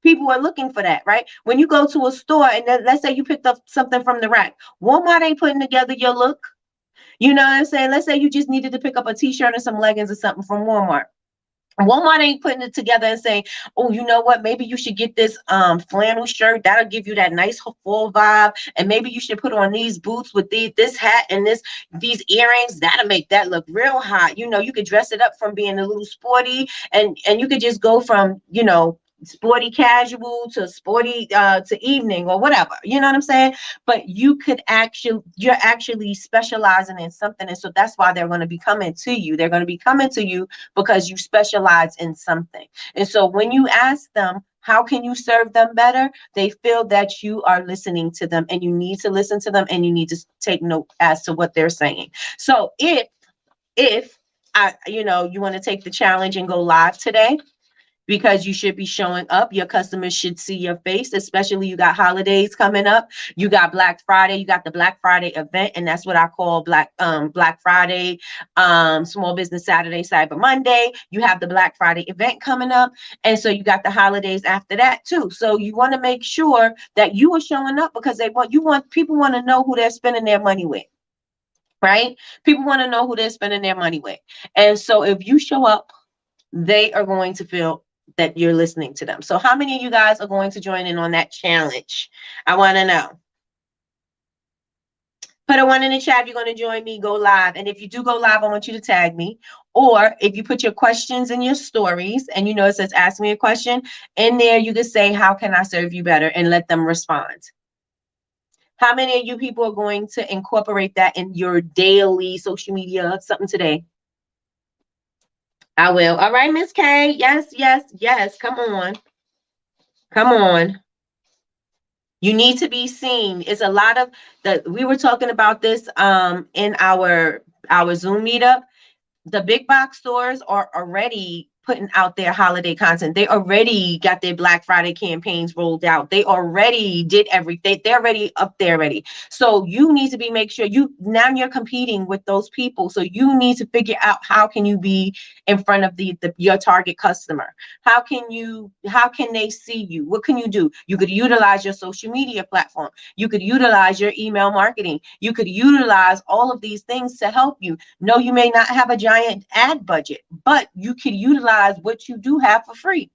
People are looking for that, right? When you go to a store and then, let's say you picked up something from the rack, Walmart ain't putting together your look. You know what I'm saying? Let's say you just needed to pick up a t-shirt or some leggings or something from Walmart. Walmart ain't putting it together and saying, oh, you know what? Maybe you should get this flannel shirt. That'll give you that nice full vibe. And maybe you should put on these boots with this hat and these earrings. That'll make that look real hot. You know, you could dress it up from being a little sporty, and you could just go from, sporty casual to sporty to evening or whatever. You know what I'm saying? But you're actually specializing in something. And so that's why they're going to be coming to you. They're going to be coming to you because you specialize in something. And so when you ask them, how can you serve them better? They feel that you are listening to them, and you need to listen to them, and you need to take note as to what they're saying. So if you want to take the challenge and go live today, because you should be showing up. Your customers should see your face, especially you got holidays coming up. You got Black Friday, you got the Black Friday event, and that's what I call Black Friday, Small Business Saturday, Cyber Monday. You have the Black Friday event coming up, and so you got the holidays after that too. So you want to make sure that you are showing up, because people want to know who they're spending their money with. Right? People want to know who they're spending their money with. And so if you show up, they are going to feel that you're listening to them. So how many of you guys are going to join in on that challenge? I want to know. Put a 1 in the chat if you're going to join me, go live. And if you do go live, I want you to tag me. Or if you put your questions in your stories, and it says ask me a question, in there you can say, how can I serve you better, and let them respond. How many of you people are going to incorporate that in your daily social media, something today? I will. All right, Miss K. Yes, yes, yes. Come on. Come on. You need to be seen. It's a lot of we were talking about this in our Zoom meetup. The big box stores are already putting out their holiday content. They already got their Black Friday campaigns rolled out. They already did everything. They're already up there already. So you need to make sure now you're competing with those people. So you need to figure out, how can you be in front of your target customer? How can they see you? What can you do? You could utilize your social media platform. You could utilize your email marketing. You could utilize all of these things to help you. No, you may not have a giant ad budget, but you could utilize what you do have for free,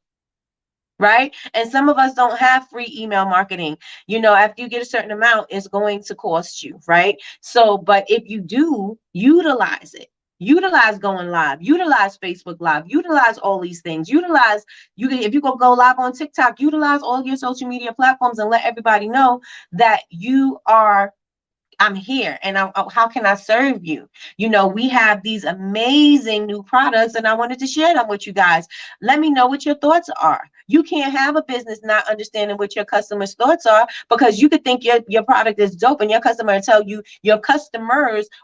right? And some of us don't have free email marketing. After you get a certain amount, it's going to cost you, right? So, but if you do utilize it, utilize going live, utilize Facebook Live, utilize all these things, if you go live on TikTok, utilize all your social media platforms and let everybody know that I'm here, and how can I serve you? We have these amazing new products, and I wanted to share them with you guys. Let me know what your thoughts are. You can't have a business not understanding what your customers' thoughts are, because you could think your product is dope, and your customers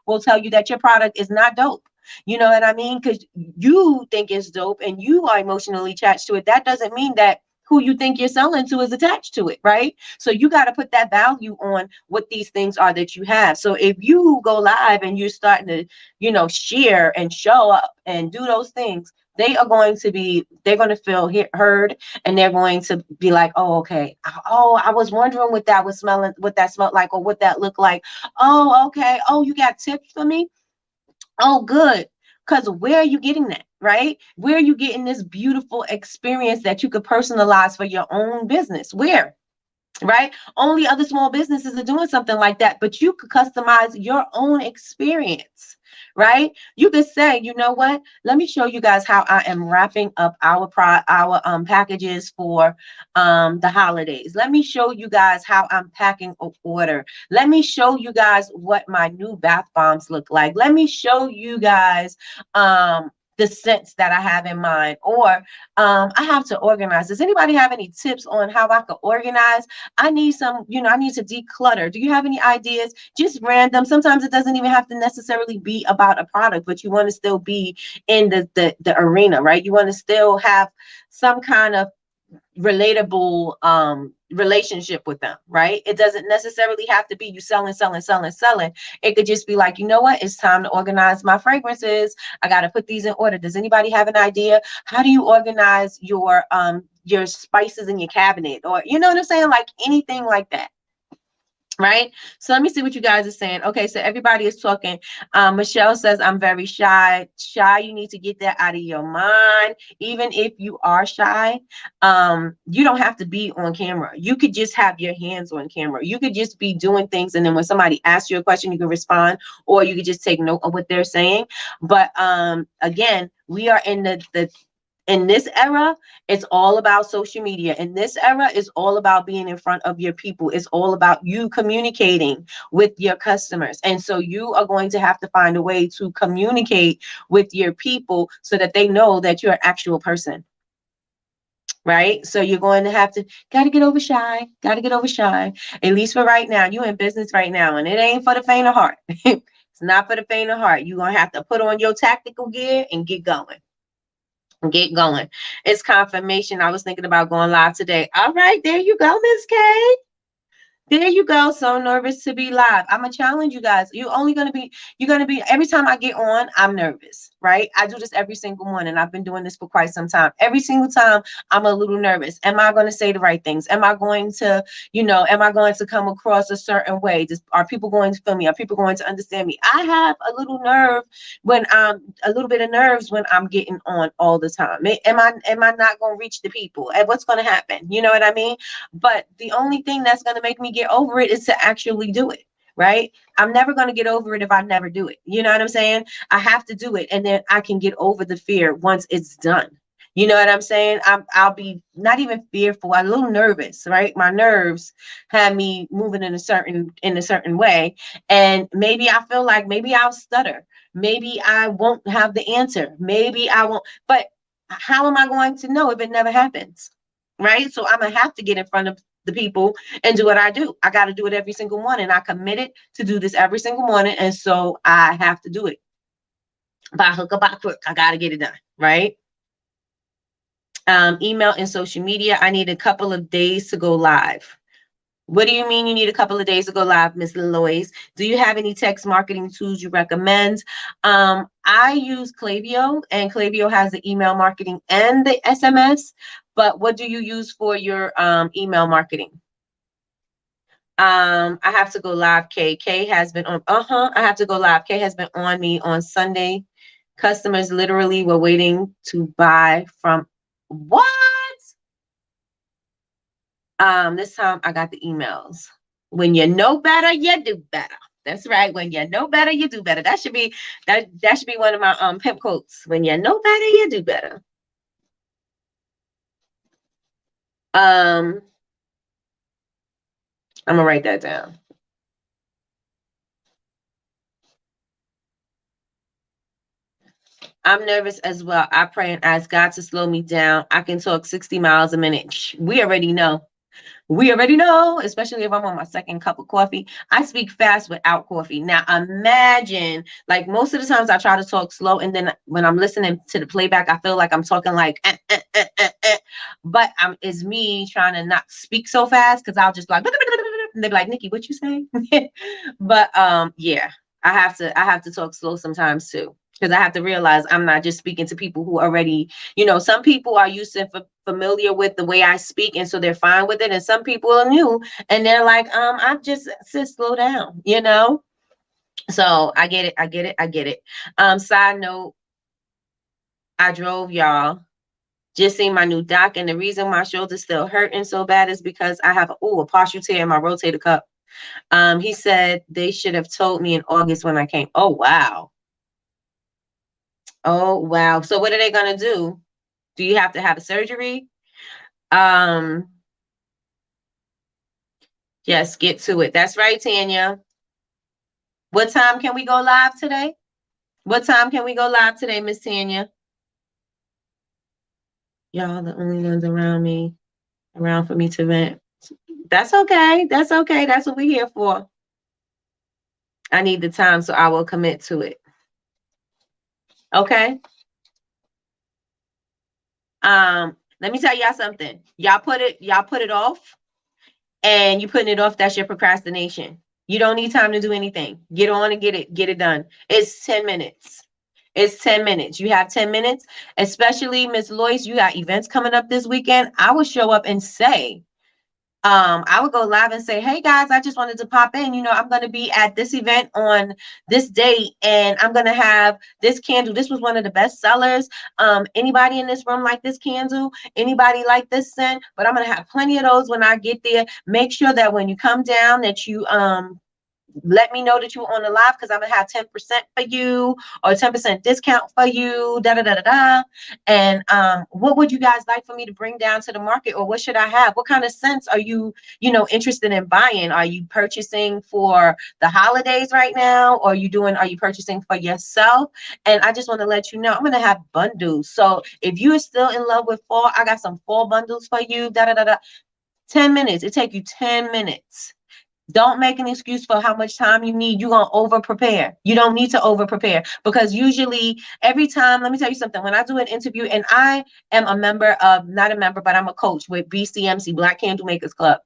will tell you that your product is not dope. You know what I mean? Because you think it's dope and you are emotionally attached to it. That doesn't mean that who you think you're selling to is attached to it, right? So you got to put that value on what these things are that you have. So if you go live and you're starting to, share and show up and do those things, they're going to feel heard, and they're going to be like, oh, okay. Oh, I was wondering what that smelled like, or what that looked like. Oh, okay. Oh, you got tips for me? Oh, good. Because where are you getting that, right? Where are you getting this beautiful experience that you could personalize for your own business? Where? Right? Only other small businesses are doing something like that, but you could customize your own experience, right? You could say, you know what? Let me show you guys how I am wrapping up our packages for the holidays. Let me show you guys how I'm packing an order. Let me show you guys what my new bath bombs look like. Let me show you guys the scents that I have in mind, or I have to organize. Does anybody have any tips on how I could organize? I need I need to declutter. Do you have any ideas? Just random. Sometimes it doesn't even have to necessarily be about a product, but you want to still be in the arena, right? You want to still have some kind of relatable relationship with them, right? It doesn't necessarily have to be you selling, selling, selling, selling. It could just be like, you know what? It's time to organize my fragrances. I got to put these in order. Does anybody have an idea? How do you organize your spices in your cabinet? Or, you know what I'm saying? Like anything like that. Right. So let me see what you guys are saying. Okay, so everybody is talking. Michelle says, I'm very shy. Shy, you need to get that out of your mind. Even if you are shy, you don't have to be on camera. You could just have your hands on camera. You could just be doing things, and then when somebody asks you a question, you can respond, or you could just take note of what they're saying. But again, we are in this era, it's all about social media. In this era, it's all about being in front of your people. It's all about you communicating with your customers. And so you are going to have to find a way to communicate with your people so that they know that you're an actual person. Right? So you're going to have to, got to get over shy, got to get over shy. At least for right now, you're in business right now, and it ain't for the faint of heart. It's not for the faint of heart. You're going to have to put on your tactical gear and get going. Get going. It's confirmation. I was thinking about going live today. All right, there you go, Miss K. There you go. So nervous to be live. I'm gonna challenge you guys. You're gonna be, every time I get on, I'm nervous, right? I do this every single morning. I've been doing this for quite some time. Every single time I'm a little nervous. Am I going to say the right things? Am I going to, am I going to come across a certain way? Are people going to feel me? Are people going to understand me? I have a little nerve when a little bit of nerves when I'm getting on all the time. Am I not going to reach the people? And what's going to happen? You know what I mean? But the only thing that's going to make me get over it is to actually do it. Right? I'm never going to get over it if I never do it. You know what I'm saying? I have to do it, and then I can get over the fear once it's done. You know what I'm saying? I'll be not even fearful, I'm a little nervous, right? My nerves have me moving in a certain way. And maybe I feel like maybe I'll stutter. Maybe I won't have the answer. Maybe I won't, but how am I going to know if it never happens? Right? So I'm gonna have to get in front of the people and do what I do. I got to do it every single morning. I committed to do this every single morning, and so I have to do it by hook or by crook. I got to get it done, right? Email and social media. I need a couple of days to go live. What do you mean you need a couple of days to go live, Miss Lois? Do you have any text marketing tools you recommend? I use Klaviyo, and Klaviyo has the email marketing and the SMS. But what do you use for your email marketing? I have to go live. K has been on. I have to go live. K has been on me on Sunday. Customers literally were waiting to buy from what? This time I got the emails. When you know better, you do better. That's right. When you know better, you do better. That should be one of my pimp quotes. When you know better, you do better. I'm gonna write that down. I'm nervous as well. I pray and ask God to slow me down. I can talk 60 miles a minute. We already know. We already know, especially if I'm on my second cup of coffee. I speak fast without coffee. Now, imagine, like most of the times I try to talk slow, and then when I'm listening to the playback, I feel like I'm talking like, but it's me trying to not speak so fast because I'll just like, and they're like, Nikki, what you say? But yeah, I have to talk slow sometimes too. Because I have to realize I'm not just speaking to people who already, some people are used to familiar with the way I speak, and so they're fine with it. And some people are new, and they're like, I just said slow down, So I get it, I get it, I get it. Side note, I drove y'all. Just seen my new doc, and the reason my shoulder's still hurting so bad is because I have a partial tear in my rotator cuff. He said they should have told me in August when I came. Oh wow. Oh, wow. So what are they going to do? Do you have to have a surgery? Yes, get to it. That's right, Tanya. What time can we go live today? What time can we go live today, Miss Tanya? Y'all the only ones around for me to vent. That's okay. That's okay. That's what we're here for. I need the time, so I will commit to it. Okay. Let me tell y'all something. Y'all put it off. and you're putting it off, that's your procrastination. You don't need time to do anything. Get on and get it done. It's 10 minutes. It's 10 minutes. You have 10 minutes, especially Miss Lois, you got events coming up this weekend. I would show up and say, I would go live and say, hey guys, I just wanted to pop in. You know, I'm going to be at this event on this date, and I'm going to have this candle. This was one of the best sellers. Anybody in this room like this candle? Anybody like this scent? But I'm going to have plenty of those when I get there. Make sure that when you come down that you let me know that you're on the live, because I'm gonna have 10% for you, or 10% discount for you, da da da da da. And what would you guys like for me to bring down to the market, or what should I have? What kind of scents are you, interested in buying? Are you purchasing for the holidays right now, or are you purchasing for yourself? And I just want to let you know, I'm gonna have bundles. So if you are still in love with fall, I got some fall bundles for you, da da da da. 10 minutes. It take you 10 minutes. Don't make an excuse for how much time you need. You're going to over prepare. You don't need to over prepare, because usually every time, let me tell you something, when I do an interview, and I am a member of, not a member, but I'm a coach with BCMC, Black Candle Makers Club.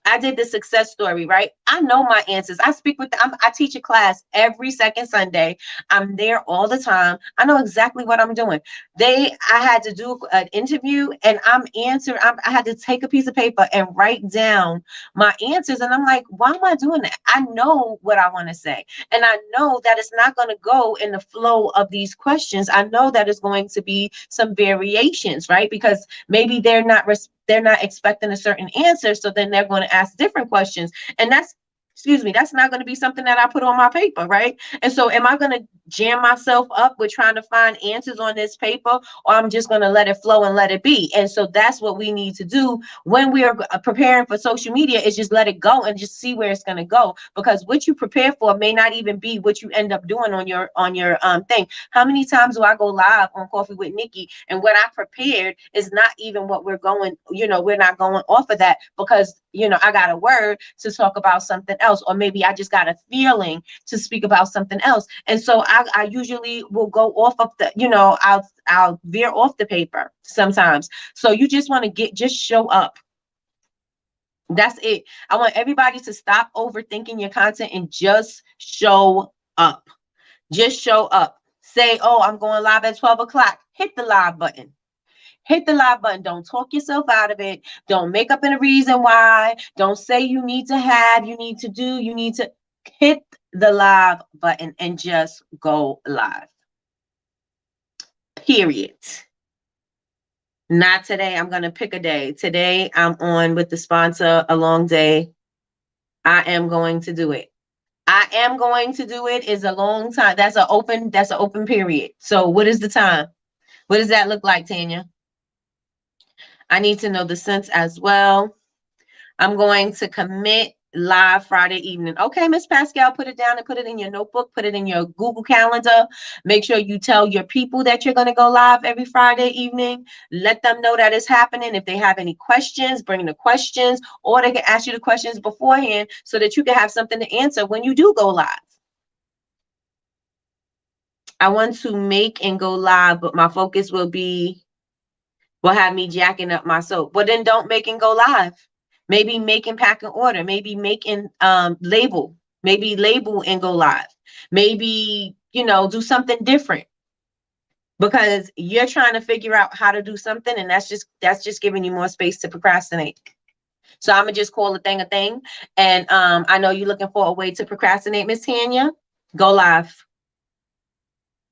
I did the success story, right? I know my answers. I speak with them. I teach a class every second Sunday. I'm there all the time. I know exactly what I'm doing. I had to do an interview, and I'm answering. I had to take a piece of paper and write down my answers. And I'm like, why am I doing that? I know what I want to say. And I know that it's not going to go in the flow of these questions. I know that it's going to be some variations, right? Because maybe they're not expecting a certain answer, so then they're going to ask different questions, and that's not going to be something that I put on my paper, right? And so am I going to jam myself up with trying to find answers on this paper, or I'm just going to let it flow and let it be? And so that's what we need to do when we are preparing for social media, is just let it go and just see where it's going to go, because what you prepare for may not even be what you end up doing on your thing. How many times do I go live on Coffee with Nikki, and what I prepared is not even what we're going, we're not going off of that, because I got a word to talk about something else, or maybe I just got a feeling to speak about something else. And so I usually will go off of the, I'll veer off the paper sometimes. So you just want to just show up. That's it. I want everybody to stop overthinking your content and just show up. Just show up. Say, oh, I'm going live at 12 o'clock. Hit the live button. Hit the live button. Don't talk yourself out of it. Don't make up a reason why. Don't say you need to hit the live button and just go live. Period. Not today. I'm going to pick a day. Today I'm on with the sponsor, a long day. I am going to do it. Is a long time. That's an open period. So what is the time? What does that look like, Tanya? I need to know the sense as well. I'm going to commit live Friday evening. Okay, Miss Pascal, put it down and put it in your notebook, put it in your Google Calendar. Make sure you tell your people that you're going to go live every Friday evening. Let them know that it's happening. If they have any questions, bring the questions, or they can ask you the questions beforehand so that you can have something to answer when you do go live. I want to make and go live, but my focus will have me jacking up my soap. Well, then don't make and go live. Maybe make and pack an order. Maybe make and label. Maybe label and go live. Maybe, do something different, because you're trying to figure out how to do something, and that's just giving you more space to procrastinate. So I'm gonna just call a thing. And I know you're looking for a way to procrastinate, Miss Tanya. Go live.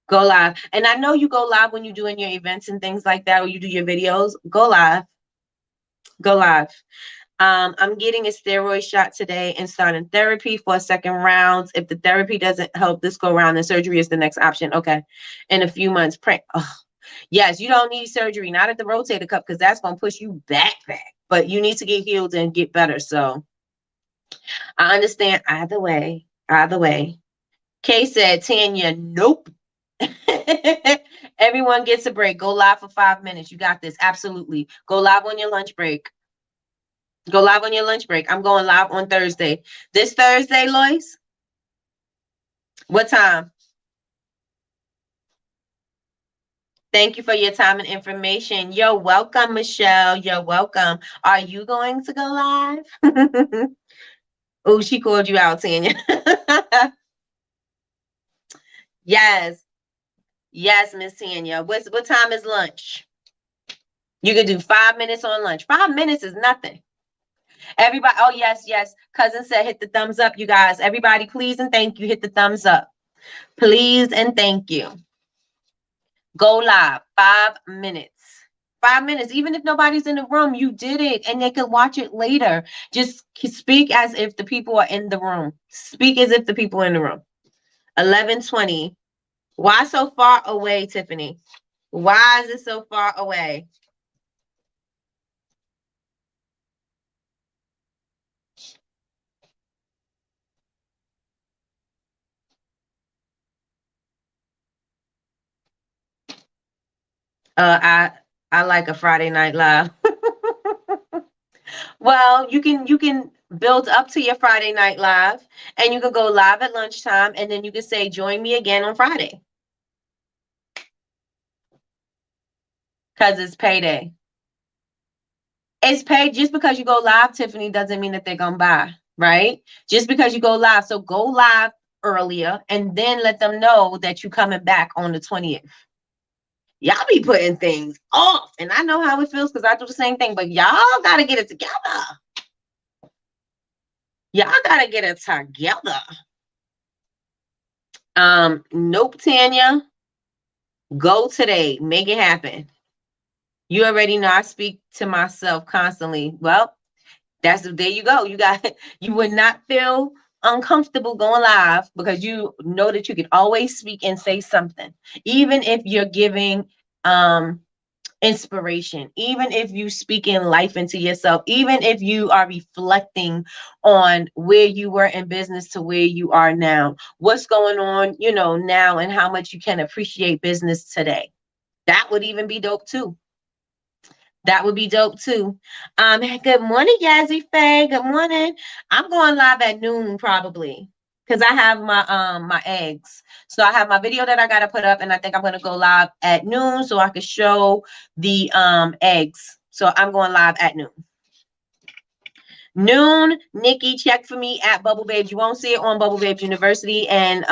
Go live. And I know you go live when you're doing your events and things like that, or you do your videos. Go live. Go live. I'm getting a steroid shot today and starting therapy for a second round. If the therapy doesn't help this go around, then surgery is the next option. Okay. In a few months. Yes, you don't need surgery, not at the rotator cuff, because that's going to push you back. But you need to get healed and get better. So I understand either way. Kay said, Tanya, nope. Everyone gets a break. Go live for 5 minutes. You got this. Absolutely. Go live on your lunch break. I'm going live on Thursday. This Thursday, Lois? What time? Thank you for your time and information. You're welcome, Michelle. You're welcome. Are you going to go live? Oh, she called you out, Tanya. Yes. Yes, Miss Tanya. What time is lunch? You can do 5 minutes on lunch. 5 minutes is nothing. Everybody, oh yes, yes. Cousin said hit the thumbs up, you guys. Everybody, please and thank you. Hit the thumbs up. Please and thank you. Go live. 5 minutes. 5 minutes. Even if nobody's in the room, you did it and they can watch it later. Just speak as if the people are in the room. Speak as if the people are in the room. 11:20. Why so far away, Tiffany? Why is it so far away? I like a Friday night live. Well, you can build up to your Friday night live and you can go live at lunchtime and then you can say join me again on Friday. Because it's payday. It's paid. Just because you go live, Tiffany, doesn't mean that they're gonna buy, right? Just because you go live. So go live earlier and then let them know that you're coming back on the 20th. Y'all be putting things off. And I know how it feels because I do the same thing, but y'all gotta get it together. Y'all gotta get it together. Nope, Tanya. Go today. Make it happen. You already know I speak to myself constantly. Well, there you go. You would not feel uncomfortable going live because you know that you can always speak and say something. Even if you're giving inspiration, even if you speak in life into yourself, even if you are reflecting on where you were in business to where you are now, what's going on, now and how much you can appreciate business today. That would even be dope too. That would be dope too. Good morning, Yazzie Faye. Good morning. I'm going live at noon probably because I have my eggs. So I have my video that I gotta put up, and I think I'm gonna go live at noon so I can show the eggs. So I'm going live at noon. Noon, Nikki, check for me at Bubble Babes. You won't see it on Bubble Babes University, and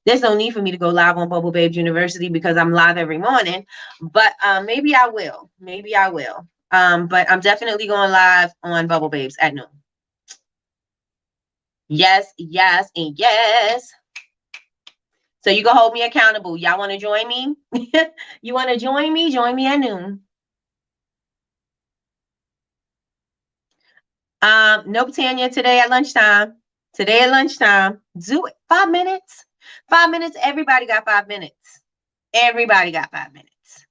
there's no need for me to go live on Bubble Babes University because I'm live every morning. But maybe I will. Maybe I will. But I'm definitely going live on Bubble Babes at noon. Yes, yes, and yes. So you can hold me accountable. Y'all want to join me? You want to join me? Join me at noon. Nope, Tanya, today at lunchtime. Today at lunchtime. Do it. 5 minutes. 5 minutes. Everybody got 5 minutes. Everybody got 5 minutes.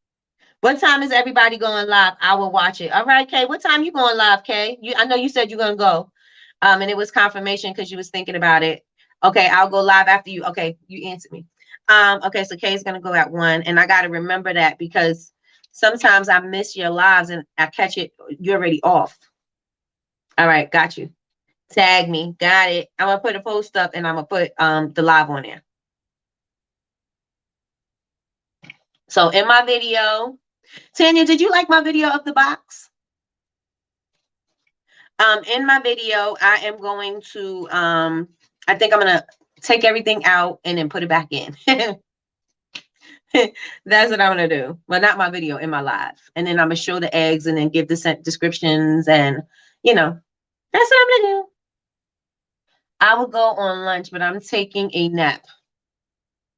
What time is everybody going live? I will watch it. All right, Kay. What time you going live, Kay? I know you said you're gonna go. And it was confirmation because you was thinking about it. Okay, I'll go live after you. Okay, you answered me. Okay, so Kay's gonna go at 1, and I gotta remember that because sometimes I miss your lives and I catch it. You're already off. All right, got you. Tag me. Got it. I'm gonna put a post up and I'm gonna put the live on there. So in my video, Tanya, did you like my video of the box? In my video, I am going to I think I'm gonna take everything out and then put it back in. That's what I'm gonna do. Well, not my video, in my live. And then I'm gonna show the eggs and then give the descriptions and that's what I'm gonna do. I will go on lunch, but I'm taking a nap.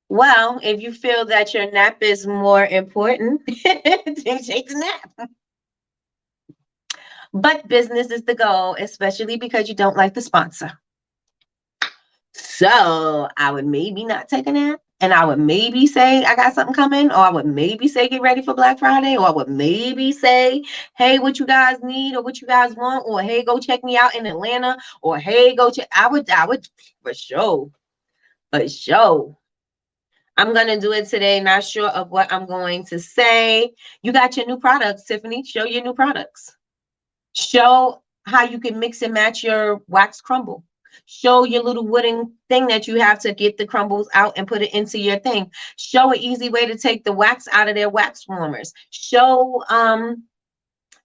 Well, if you feel that your nap is more important, then take the nap. But business is the goal, especially because you don't like the sponsor. So I would maybe not take a nap. And I would maybe say I got something coming, or I would maybe say get ready for Black Friday, or I would maybe say, hey, what you guys need or what you guys want, or hey, go check me out in Atlanta, or hey, go check. I would for sure. For sure. I'm gonna do it today, not sure of what I'm going to say. You got your new products, Tiffany. Show your new products. Show how you can mix and match your wax crumble. Show your little wooden thing that you have to get the crumbles out and put it into your thing. Show an easy way to take the wax out of their wax warmers. Show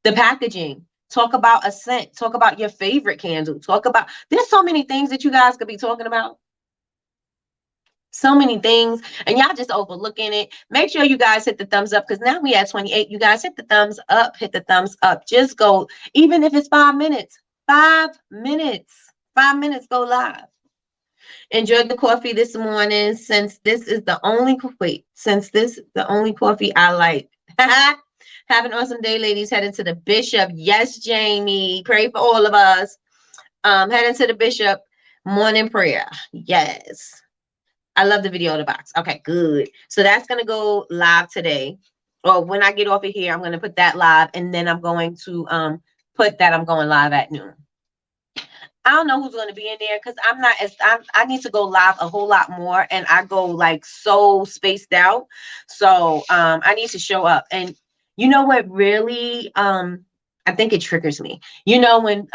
the packaging. Talk about a scent. Talk about your favorite candle. Talk about, there's so many things that you guys could be talking about. So many things, and y'all just overlooking it. Make sure you guys hit the thumbs up, because now we at 28. You guys hit the thumbs up, hit the thumbs up. Just go, even if it's 5 minutes, 5 minutes, 5 minutes, go live. Enjoyed the coffee this morning. Since this is the only coffee I like. Have an awesome day, ladies. Heading to the Bishop. Yes, Jamie. Pray for all of us. Heading to the Bishop. Morning prayer. Yes. I love the video of the box. Okay, good. So that's going to go live today. Or when I get off of here, I'm going to put that live. And then I'm going to put that I'm going live at noon. I don't know who's going to be in there, because I need to go live a whole lot more, and I go like so spaced out. So I need to show up. And you know what really I think it triggers me. You know, when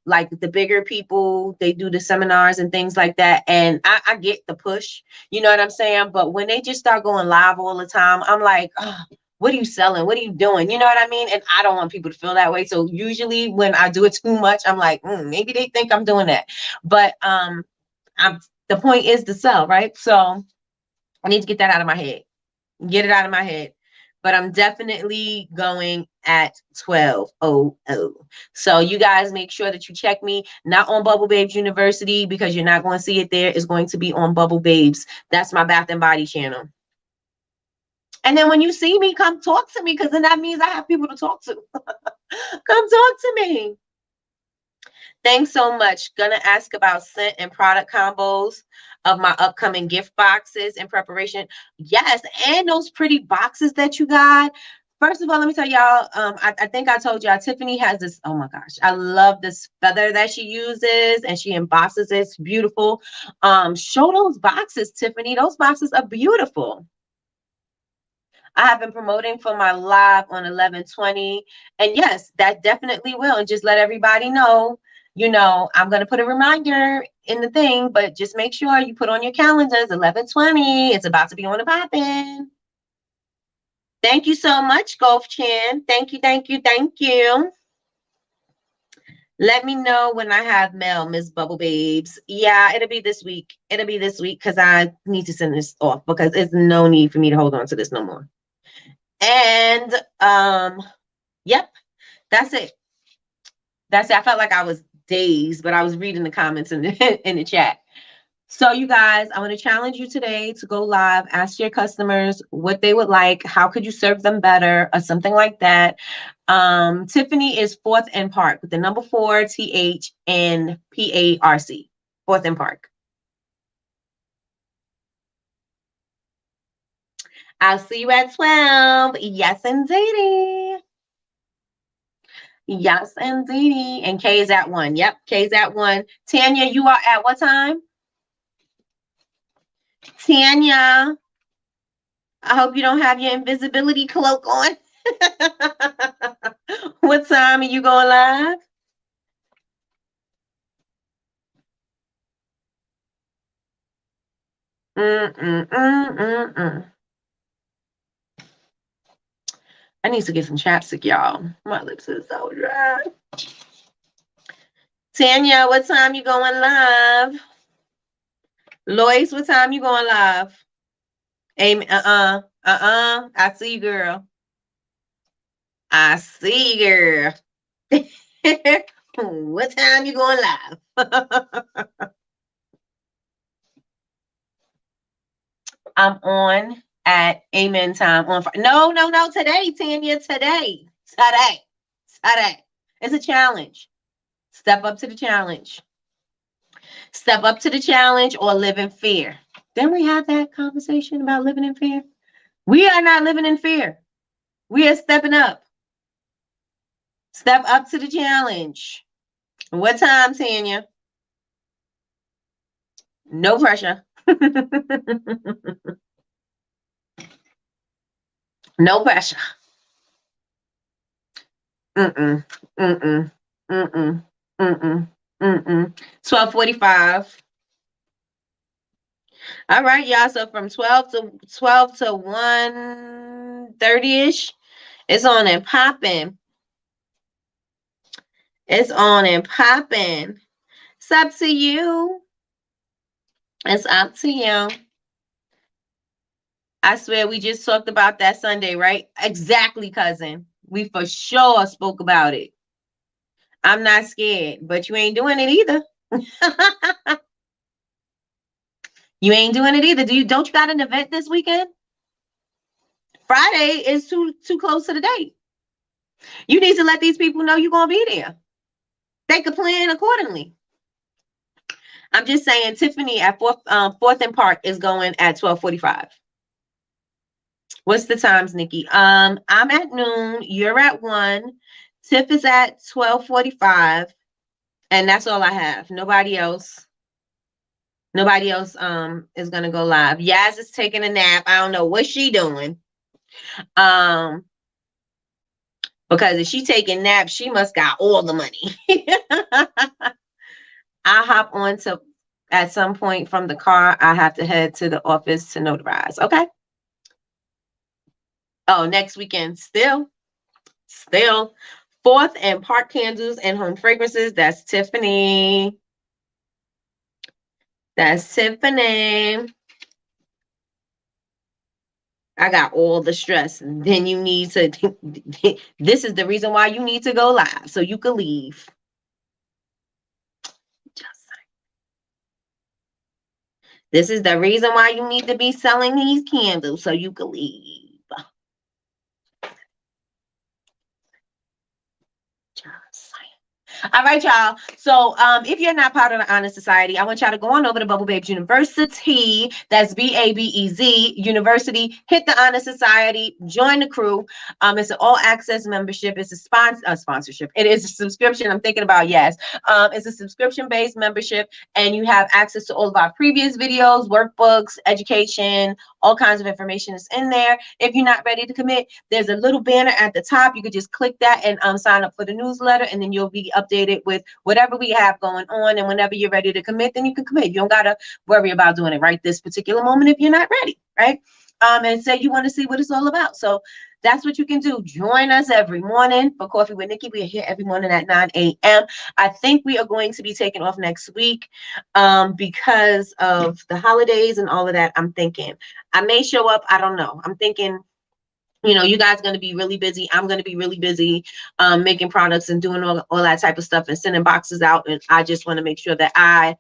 like the bigger people, they do the seminars and things like that, and I get the push, you know what I'm saying? But when they just start going live all the time, I'm like, oh, what are you selling? What are you doing? You know what I mean? And I don't want people to feel that way. So usually when I do it too much, I'm like, maybe they think I'm doing that. But the point is to sell, right? So I need to get that out of my head. Get it out of my head. But I'm definitely going at 12:00. So you guys make sure that you check me, not on Bubble Babes University, because you're not going to see it there. It's going to be on Bubble Babes. That's my Bath and Body channel. And then when you see me, come talk to me, because then that means I have people to talk to. Come talk to me. Thanks so much. Gonna ask about scent and product combos of my upcoming gift boxes in preparation. Yes, and those pretty boxes that you got. First of all, let me tell y'all, I think I told y'all, Tiffany has this, oh my gosh, I love this feather that she uses, and she embosses it. It's beautiful. Show those boxes, Tiffany. Those boxes are beautiful. I have been promoting for my live on 11/20. And yes, that definitely will. And just let everybody know, you know, I'm going to put a reminder in the thing, but just make sure you put on your calendars 11/20. It's about to be on the poppin'. Thank you so much, Golf Chan. Thank you, thank you, thank you. Let me know when I have mail, Miss Bubble Babes. Yeah, it'll be this week. It'll be this week, because I need to send this off, because there's no need for me to hold on to this no more. And yep, that's it. That's it. I felt like I was dazed, but I was reading the comments in the in the chat. So you guys, I want to challenge you today to go live, ask your customers what they would like, how could you serve them better, or something like that. Tiffany is 4th and Park with the number 4 TH and PARC. 4th and Park. I'll see you at 12. Yes, indeedy. Yes, indeedy. And K is at 1. Yep, K is at 1. Tanya, you are at what time? Tanya, I hope you don't have your invisibility cloak on. What time are you going live? I need to get some chapstick, y'all. My lips are so dry. Tanya, what time you going live? Lois, what time you going live? Amy, I see you, girl. I see you, girl. What time you going live? I'm on at amen time on Friday. No, today, Tanya, today. It's a challenge. Step up to the challenge. Step up to the challenge or live in fear. Didn't we have that conversation about living in fear? We are not living in fear. We are stepping up. Step up to the challenge. What time, Tanya? No pressure. No pressure. Mm-mm. Mm-mm. Mm-mm. Mm-mm. 12:45. All right, y'all. So from 12 to 1:30ish, it's on and popping. It's on and popping. It's up to you. It's up to you. I swear we just talked about that Sunday, right? Exactly, cousin. We for sure spoke about it. I'm not scared, but you ain't doing it either. You ain't doing it either. Don't you got an event this weekend? Friday is too close to the date. You need to let these people know you're gonna be there. They could plan accordingly. I'm just saying Tiffany at Fourth and Park is going at 12:45. What's the times, Nikki? I'm at noon, you're at 1, Tiff is at 12:45, and that's all I have. Nobody else is gonna go live. Yaz is taking a nap. I don't know what she doing. Because if she taking naps, she must got all the money. I'll hop on to at some point from the car. I have to head to the office to notarize. Okay. Oh, next weekend. Still. Fourth and Park Candles and Home Fragrances. That's Tiffany. I got all the stress. Then you need to, this is the reason why you need to go live, so you can leave. This is the reason why you need to be selling these candles, so you can leave. All right, y'all. So if you're not part of the Honor Society, I want y'all to go on over to Bubble Babes University. That's BABEZ University. Hit the Honor Society. Join the crew. It's an all-access membership. It's a sponsorship. It is a subscription. I'm thinking about, yes. It's a subscription-based membership, and you have access to all of our previous videos, workbooks, education, all kinds of information is in there. If you're not ready to commit, there's a little banner at the top. You could just click that and sign up for the newsletter, and then you'll be updated with whatever we have going on. And whenever you're ready to commit, then you can commit. You don't got to worry about doing it right this particular moment if you're not ready, right? And say you want to see what it's all about. So that's what you can do. Join us every morning for Coffee with Nikki. We are here every morning at 9 a.m. I think we are going to be taking off next week because of the holidays and all of that. I'm thinking I may show up. I don't know. I'm thinking, you guys are going to be really busy. I'm going to be really busy making products and doing all that type of stuff and sending boxes out. And I just want to make sure that I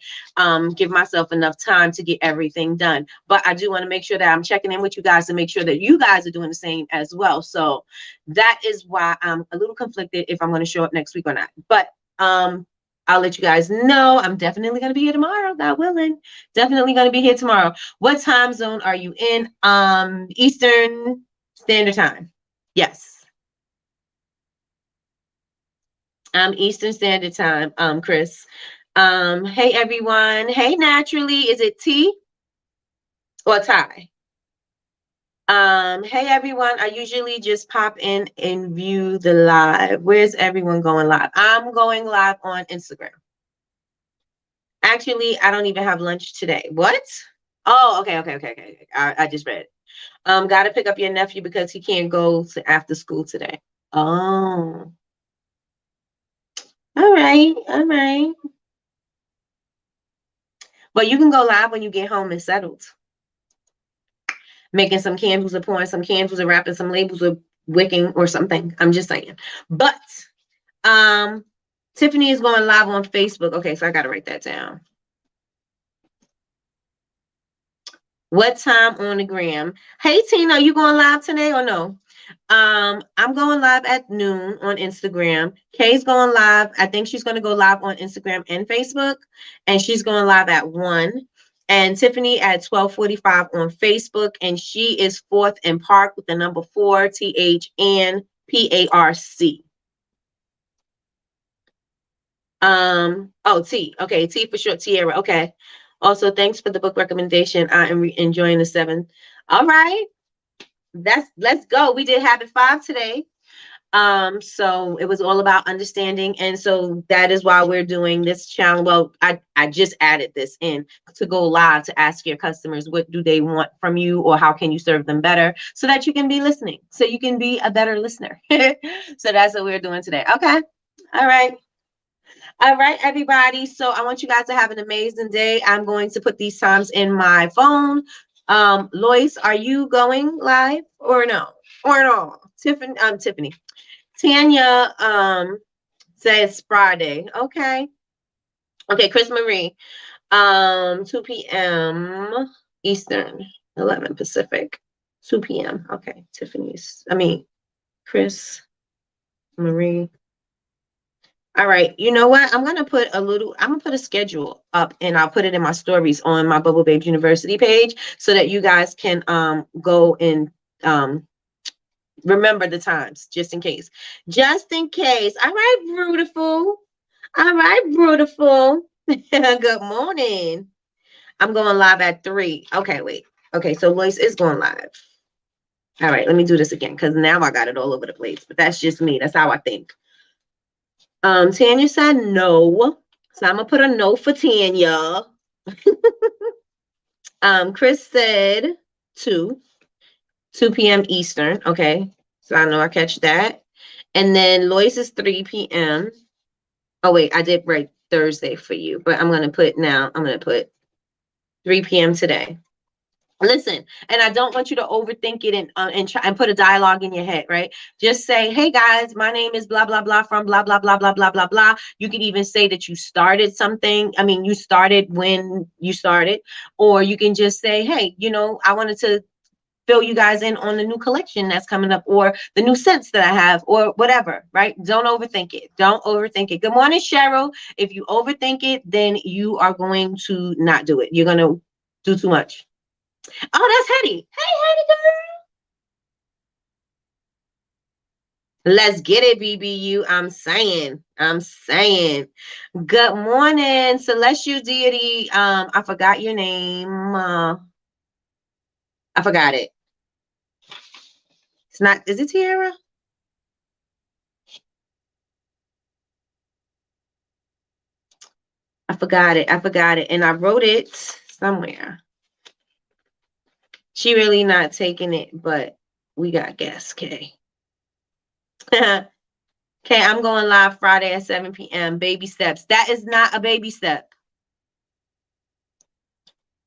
give myself enough time to get everything done. But I do want to make sure that I'm checking in with you guys to make sure that you guys are doing the same as well. So that is why I'm a little conflicted if I'm going to show up next week or not. But I'll let you guys know. I'm definitely going to be here tomorrow, God willing. Definitely going to be here tomorrow. What time zone are you in? Eastern Standard Time. Yes. Eastern Standard Time, Chris. Hey everyone. Hey Naturally. Is it T or Ty? Hey everyone. I usually just pop in and view the live. Where's everyone going live? I'm going live on Instagram. Actually, I don't even have lunch today. What? Oh, okay. I just read. Got to pick up your nephew because he can't go to after school today. Oh. All right. But you can go live when you get home and settled. Making some candles or pouring some candles or wrapping some labels or wicking or something. I'm just saying. But Tiffany is going live on Facebook. Okay, so I got to write that down. What time on the gram? Hey, Tina, are you going live today or no? I'm going live at noon on Instagram. Kay's going live. I think she's going to go live on Instagram and Facebook. And she's going live at 1. And Tiffany at 12:45 on Facebook. And she is Fourth and Park with the number 4, TH and PARC. Oh, T. Okay, T for short, Tierra. Okay. Also, thanks for the book recommendation. I am enjoying the 7. All right. Let's go. We did Habit 5 today. So it was all about understanding. And so that is why we're doing this challenge. Well, I just added this in to go live to ask your customers what do they want from you or how can you serve them better so that you can be listening, so you can be a better listener. So that's what we're doing today. Okay. All right. All right, everybody. So I want you guys to have an amazing day. I'm going to put these times in my phone. Lois, are you going live or no? Or no? Tiffany. Tanya says Friday. Okay. Okay, Chris Marie. 2 p.m. Eastern, 11 Pacific. 2 p.m. Okay, Chris Marie. All right. You know what? I'm gonna put a schedule up and I'll put it in my stories on my Bubble Babes University page so that you guys can go and remember the times just in case. Just in case. All right, beautiful. All right, beautiful. Good morning. I'm going live at 3. Okay, wait. Okay, so Lois is going live. All right, let me do this again because now I got it all over the place. But that's just me. That's how I think. Tanya said no. So I'm gonna put a no for Tanya. Chris said 2 p.m. Eastern. Okay. So I know I catch that. And then Lois is 3 p.m. Oh, wait, I did write Thursday for you, but I'm gonna put 3 p.m. today. Listen, and I don't want you to overthink it and try and put a dialogue in your head, right? Just say, hey guys, my name is blah, blah, blah from blah, blah, blah, blah, blah, blah, blah. You can even say that you started something. I mean, you started when you started, or you can just say, hey, I wanted to fill you guys in on the new collection that's coming up or the new scents that I have or whatever, right? Don't overthink it. Don't overthink it. Good morning, Cheryl. If you overthink it, then you are going to not do it. You're going to do too much. Oh, that's Hetty. Hey, Hetty girl. Let's get it, BBU. I'm saying. Good morning, Celestial Deity. I forgot your name. I forgot it. It's not, is it Tiara? I forgot it. And I wrote it somewhere. She really not taking it, but we got gas, Kay. Okay, I'm going live Friday at 7 p.m. Baby steps. That is not a baby step.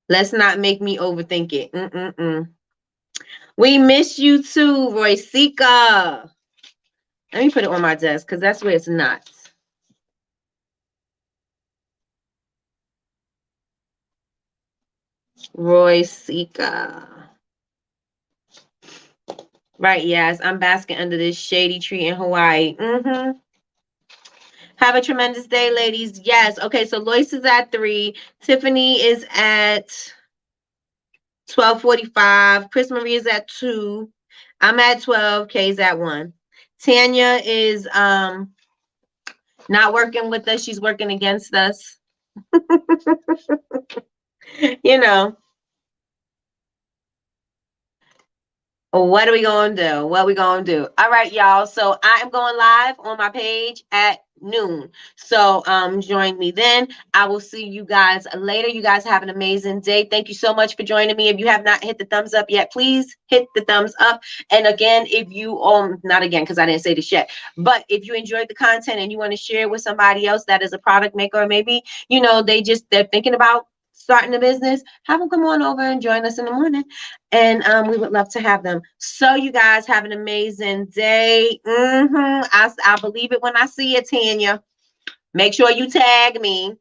Let's not make me overthink it. We miss you too, Roycika. Let me put it on my desk because that's where it's not. Roycika. Right, yes. I'm basking under this shady tree in Hawaii. Have a tremendous day, ladies. Yes. Okay, so Lois is at 3. Tiffany is at 12:45. Chris Marie is at 2. I'm at 12. Kay's at 1. Tanya is not working with us. She's working against us. What are we going to do? What are we going to do? All right, y'all. So I am going live on my page at noon. So join me then. I will see you guys later. You guys have an amazing day. Thank you so much for joining me. If you have not hit the thumbs up yet, please hit the thumbs up. And again, if you not again because I didn't say this yet, but if you enjoyed the content and you want to share it with somebody else that is a product maker, or maybe they're thinking about starting a business, have them come on over and join us in the morning, and we would love to have them. So you guys have an amazing day. I believe it when I see it, Tanya. Make sure you tag me.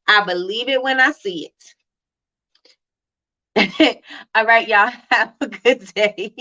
I believe it when I see it. All right, y'all, have a good day.